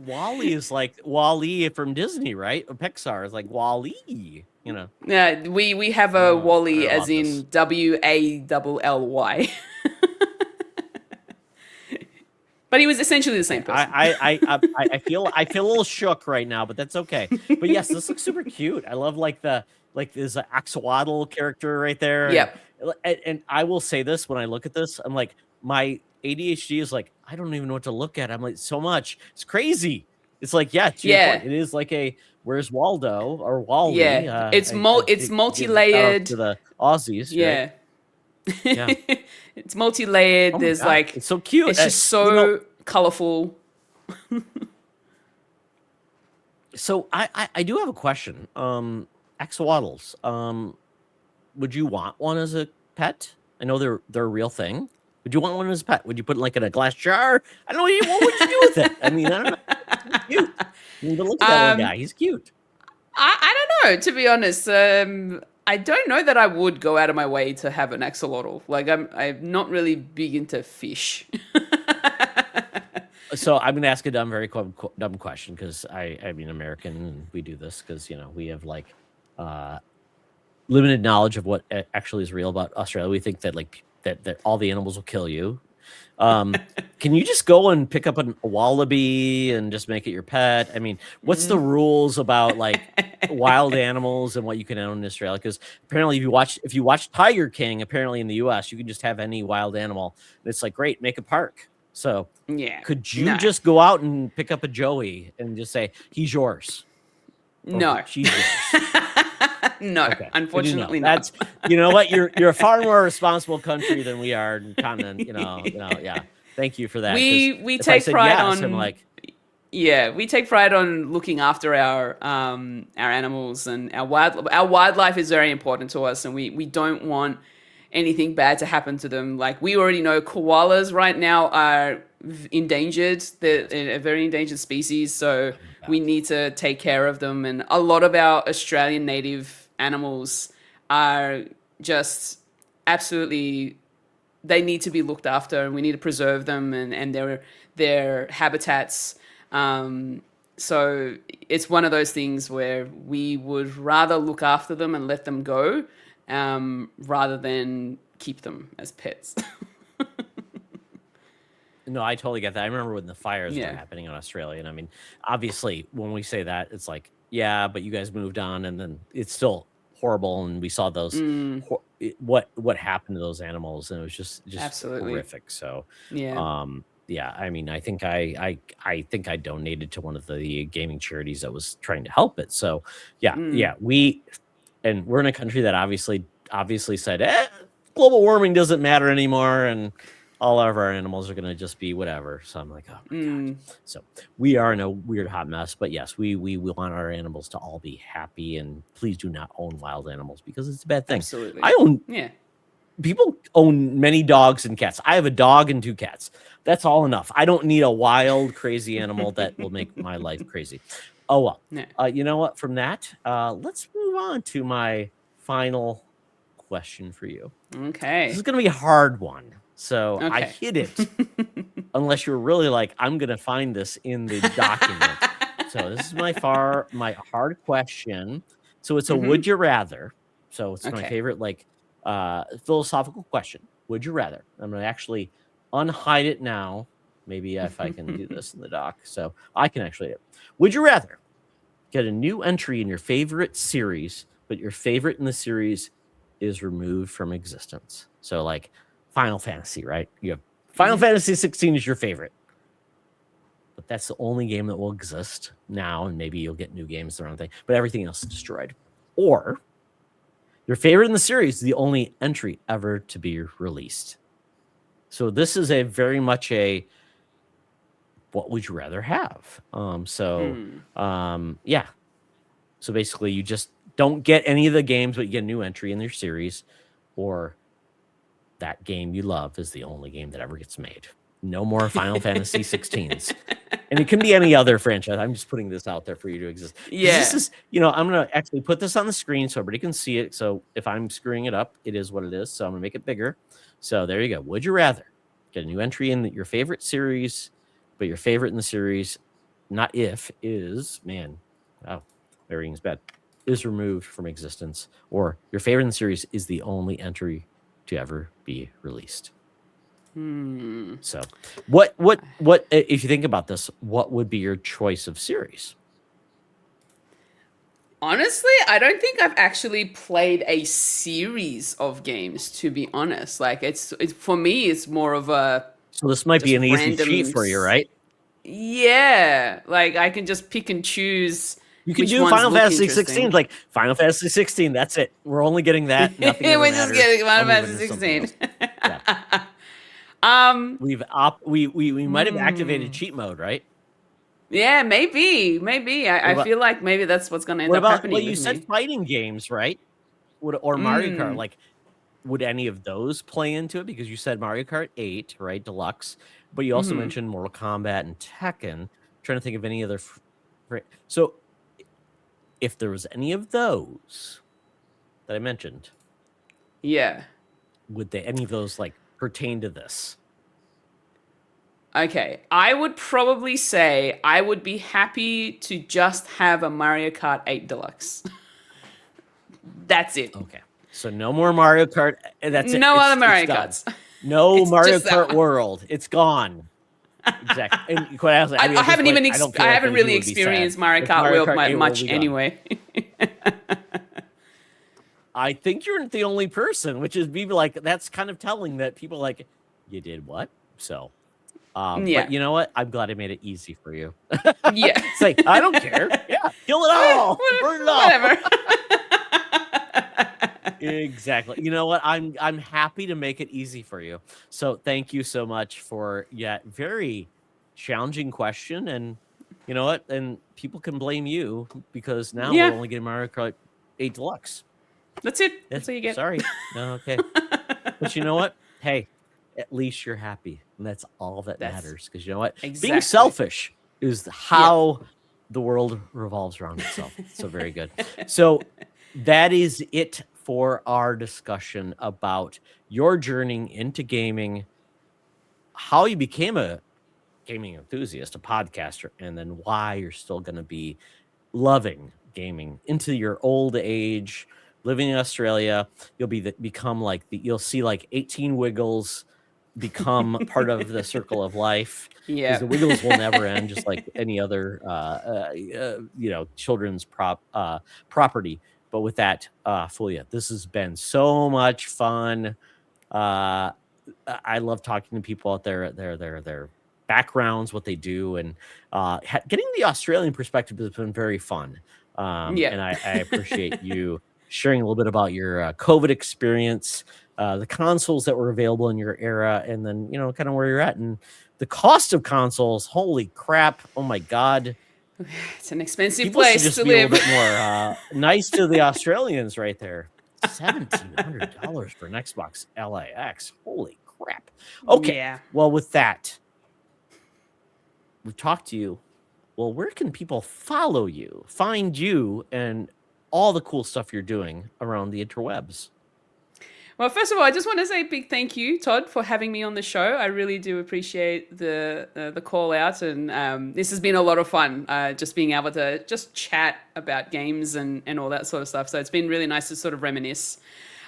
Wally is like Wally from Disney, right? Or Pixar is like Wally, you know. Yeah, we have a Wally as in Wally. But he was essentially the same person. I feel a little shook right now, but that's okay. But yes, this looks super cute. I love there's an axolotl character right there. Yep. And I will say this, when I look at this, I'm like, my ADHD is like, I don't even know what to look at. I'm like, so much. It's crazy. It's like, yeah, to your point, it is like a Where's Waldo or Wally. Yeah, it's multi-layered. To the Aussies. Yeah. Right? Yeah. It's multi-layered. There's God, like, it's so cute. It's just so colorful. So I do have a question. Axolotls. Would you want one as a pet? I know they're a real thing. Would you want one as a pet? Would you put it like in a glass jar? I don't know. What would you do with it? I mean, I don't know. It's cute. I mean, but look at that little guy. He's cute. I don't know, to be honest. I don't know that I would go out of my way to have an axolotl. Like I'm not really big into fish. So I'm going to ask a dumb question, because I mean, American, and we do this because, we have like limited knowledge of what actually is real about Australia. We think that that all the animals will kill you. Can you just go and pick up a wallaby and just make it your pet? I mean, what's the rules about like wild animals and what you can own in Australia? Because apparently, if you watch Tiger King, apparently in the US, you can just have any wild animal. And it's like, great, make a park. So yeah, could you just go out and pick up a Joey and just say he's yours? No, she's yours. No, okay. Unfortunately not. That's, you know what? You're a far more responsible country than we are, continent. Yeah. Thank you for that. We take pride on. I'm like, yeah, we take pride on looking after our animals, and our wildlife is very important to us, and we don't want anything bad to happen to them. Like, we already know koalas right now are endangered. They're a very endangered species, so we need to take care of them. And a lot of our Australian native animals are just absolutely, they need to be looked after, and we need to preserve them and their habitats. So it's one of those things where we would rather look after them and let them go, rather than keep them as pets. No, I totally get that. I remember when the fires were happening in Australia, and I mean, obviously, when we say that, it's like, yeah, but you guys moved on, and then it's still horrible, and we saw those what happened to those animals, and it was just absolutely horrific. So yeah, I mean, I think I donated to one of the gaming charities that was trying to help it. So we're in a country that obviously said, global warming doesn't matter anymore, and all of our animals are going to just be whatever. So I'm like, oh my God. So we are in a weird hot mess, but yes, we want our animals to all be happy, and please do not own wild animals because it's a bad thing. Absolutely. I own, Yeah. people own many dogs and cats. I have a dog and 2 cats. That's all enough. I don't need a wild, crazy animal that will make my life crazy. Oh, well, Yeah. you know what? From that, let's move on to my final question for you. This Okay. is going to be a hard one. So I Okay. hid it unless you're really like, I'm going to find this in the document. So this is my hard question. So it's a would you rather. So it's my Okay. favorite, like, philosophical question. Would you rather? I'm going to actually unhide it now. Maybe if I can do this in the doc. So I can actually do it. Would you rather get a new entry in your favorite series, but your favorite in the series is removed from existence? So like Final Fantasy, right? You have Final Fantasy 16 is your favorite, but that's the only game that will exist now, and maybe you'll get new games around thing, but everything else is destroyed. Or your favorite in the series is the only entry ever to be released. So this is a very much a what would you rather have? Yeah. So basically you just don't get any of the games, but you get a new entry in their series, or that game you love is the only game that ever gets made. No more Final Fantasy 16s. And it can be any other franchise. I'm just putting this out there for you to exist. Yeah. This is, I'm going to actually put this on the screen so everybody can see it. So if I'm screwing it up, it is what it is. So I'm going to make it bigger. So there you go. Would you rather get a new entry in your favorite series, but your favorite in the series, not if, is, man, wow, everything's bad, is removed from existence, or your favorite in the series is the only entry to ever be released? So what if you think about this, what would be your choice of series? Honestly, I don't think I've actually played a series of games, to be honest. Like it's for me, it's more of a So this might be just an easy random cheat for you, right? Yeah, like I can just pick and choose You can which do ones Final look Fantasy 16, interesting. like Final Fantasy 16. That's it. We're only getting that. Nothing ever We're just matters. getting Final I'll move Fantasy into something 16. else. Yeah. We might have activated cheat mode, right? Yeah, maybe. I What feel like maybe that's what's going to end up about happening you with said me. fighting games, right? Or Mario Kart, like, would any of those play into it? Because you said Mario Kart 8, right, Deluxe, but you also mentioned Mortal Kombat and Tekken. Trying to think of any other. So, if there was any of those that I mentioned, Yeah. would any of those like pertain to this? Okay, I would probably say I would be happy to just have a Mario Kart 8 Deluxe. That's it. Okay, so no more Mario Kart. That's it. No other It's Mario done. Karts. No It's Mario just that Kart one. World. It's gone. Exactly. And quite honestly, I mean, I at this haven't point, even I don't I feel like haven't many really people would be sad experienced Mario if Kart Mario World Kart 8 will much be gone. anyway. I think you're the only person, which is be like, that's kind of telling that people like, you did what? So, Yeah. but you know what? I'm glad I made it easy for you. Yeah. Say, I don't care. Yeah, kill it all. Burn it all. Whatever. Exactly. You know what? I'm happy to make it easy for you. So thank you so much for very challenging question. And you know what? And people can blame you because now we're Yeah. only getting Mario Kart 8 Deluxe. That's it. That's all you get. Sorry. No, okay. But you know what? Hey, at least you're happy. And that's all that matters. Because you know what? Exactly. Being selfish is how the world revolves around itself. So very good. So that is it for our discussion about your journey into gaming, how you became a gaming enthusiast, a podcaster, and then why you're still going to be loving gaming into your old age, living in Australia. You'll become like you'll see like 18 Wiggles become part of the circle of life, because the Wiggles will never end, just like any other children's property. But with that, Fulia, this has been so much fun. I love talking to people out there, their backgrounds, what they do, and getting the Australian perspective has been very fun. And I appreciate you sharing a little bit about your COVID experience. the consoles that were available in your era, and then kind of where you're at, and the cost of consoles. Holy crap! Oh my god! It's an expensive People should place just to be a little live. bit more nice to the Australians right there. $1,700 for an Xbox LAX. Holy crap! Okay, Yeah. well with that, we've talked to you. Well, where can people follow you, find you, and all the cool stuff you're doing around the interwebs? Well, first of all, I just want to say a big thank you, Todd, for having me on the show. I really do appreciate the call out, and this has been a lot of fun. Just being able to just chat about games and all that sort of stuff. So it's been really nice to sort of reminisce.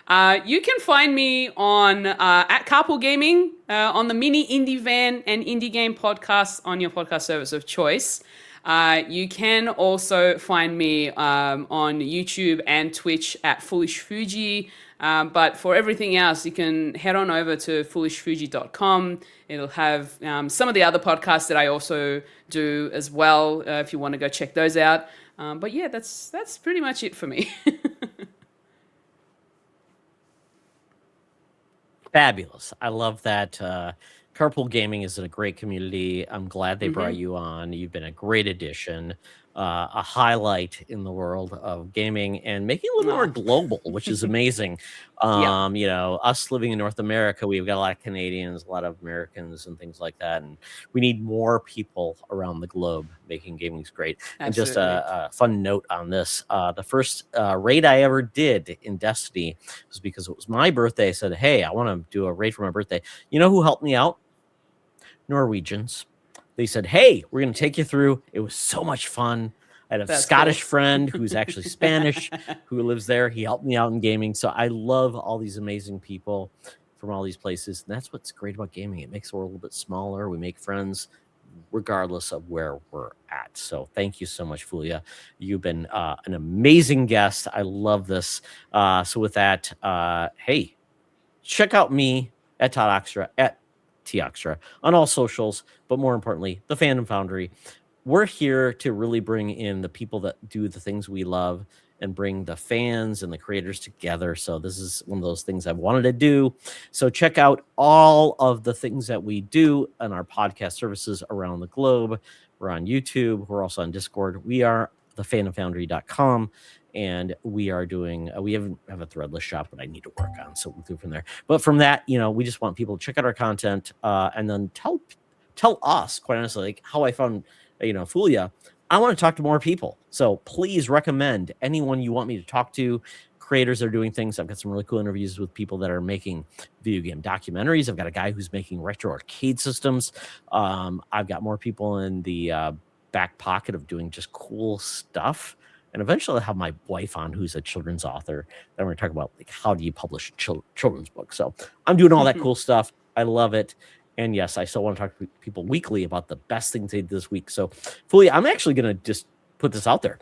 You can find me on at Carpool Gaming on the Mini Indie Van and Indie Game podcasts on your podcast service of choice. You can also find me on YouTube and Twitch at Fulish Fuji. But for everything else, you can head on over to fulishfuji.com. It'll have some of the other podcasts that I also do as well, if you want to go check those out. But yeah, that's pretty much it for me. Fabulous. I love that. Carpool Gaming is a great community. I'm glad they brought you on. You've been a great addition, a highlight in the world of gaming and making it a little more Aw. global, which is amazing. Yeah, Us living in North America, we've got a lot of Canadians, a lot of Americans, and things like that. And we need more people around the globe making gaming's great. And just absolutely. a fun note on this: the first raid I ever did in Destiny was because it was my birthday. I said, "Hey, I want to do a raid for my birthday." You know who helped me out? Norwegians. They said, "Hey, we're going to take you through." It was so much fun. I had a That's Scottish cool. friend who's actually Spanish who lives there. He helped me out in gaming. So I love all these amazing people from all these places. And that's what's great about gaming. It makes the world a little bit smaller. We make friends regardless of where we're at. So thank you so much, Fulia. You've been an amazing guest. I love this. So with that, hey, check out me at Todd Oxtra at Toxtra on all socials, but more importantly, the Fandom Foundry. We're here to really bring in the people that do the things we love and bring the fans and the creators together. So this is one of those things I've wanted to do. So check out all of the things that we do on our podcast services around the globe. We're on YouTube. We're also on Discord. We are thefandomfoundry.com. And we are doing, we have a threadless shop that I need to work on. So we'll do from there. But from that, we just want people to check out our content and then tell us, quite honestly, like how I found, Fulia. I want to talk to more people. So please recommend anyone you want me to talk to. Creators are doing things. I've got some really cool interviews with people that are making video game documentaries. I've got a guy who's making retro arcade systems. I've got more people in the back pocket of doing just cool stuff. And eventually I'll have my wife on, who's a children's author. Then we're going to talk about like how do you publish a children's book. So I'm doing all that cool stuff. I love it. And yes, I still want to talk to people weekly about the best things they did this week. So Fulia, I'm actually going to just put this out there.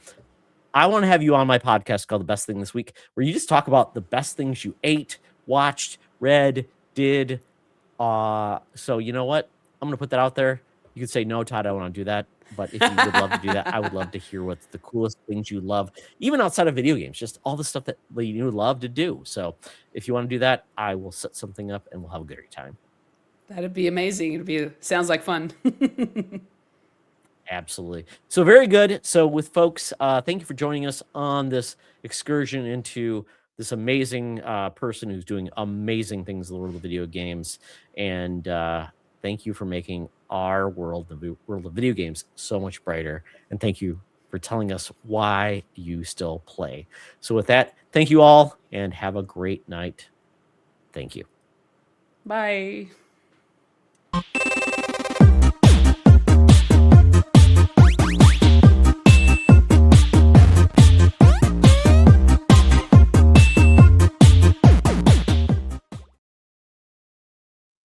I want to have you on my podcast called The Best Thing This Week, where you just talk about the best things you ate, watched, read, did. So you know what? I'm going to put that out there. You could say, no, Todd, I want to do that. But if you would love to do that, I would love to hear what's the coolest things you love, even outside of video games, just all the stuff that you would love to do. So if you want to do that, I will set something up and we'll have a great time. That'd be amazing. Sounds like fun. Absolutely. So very good. So with folks, thank you for joining us on this excursion into this amazing person who's doing amazing things in the world of video games. And thank you for making our world, the world of video games, so much brighter. And thank you for telling us why you still play. So with that, thank you all and have a great night. Thank you. Bye.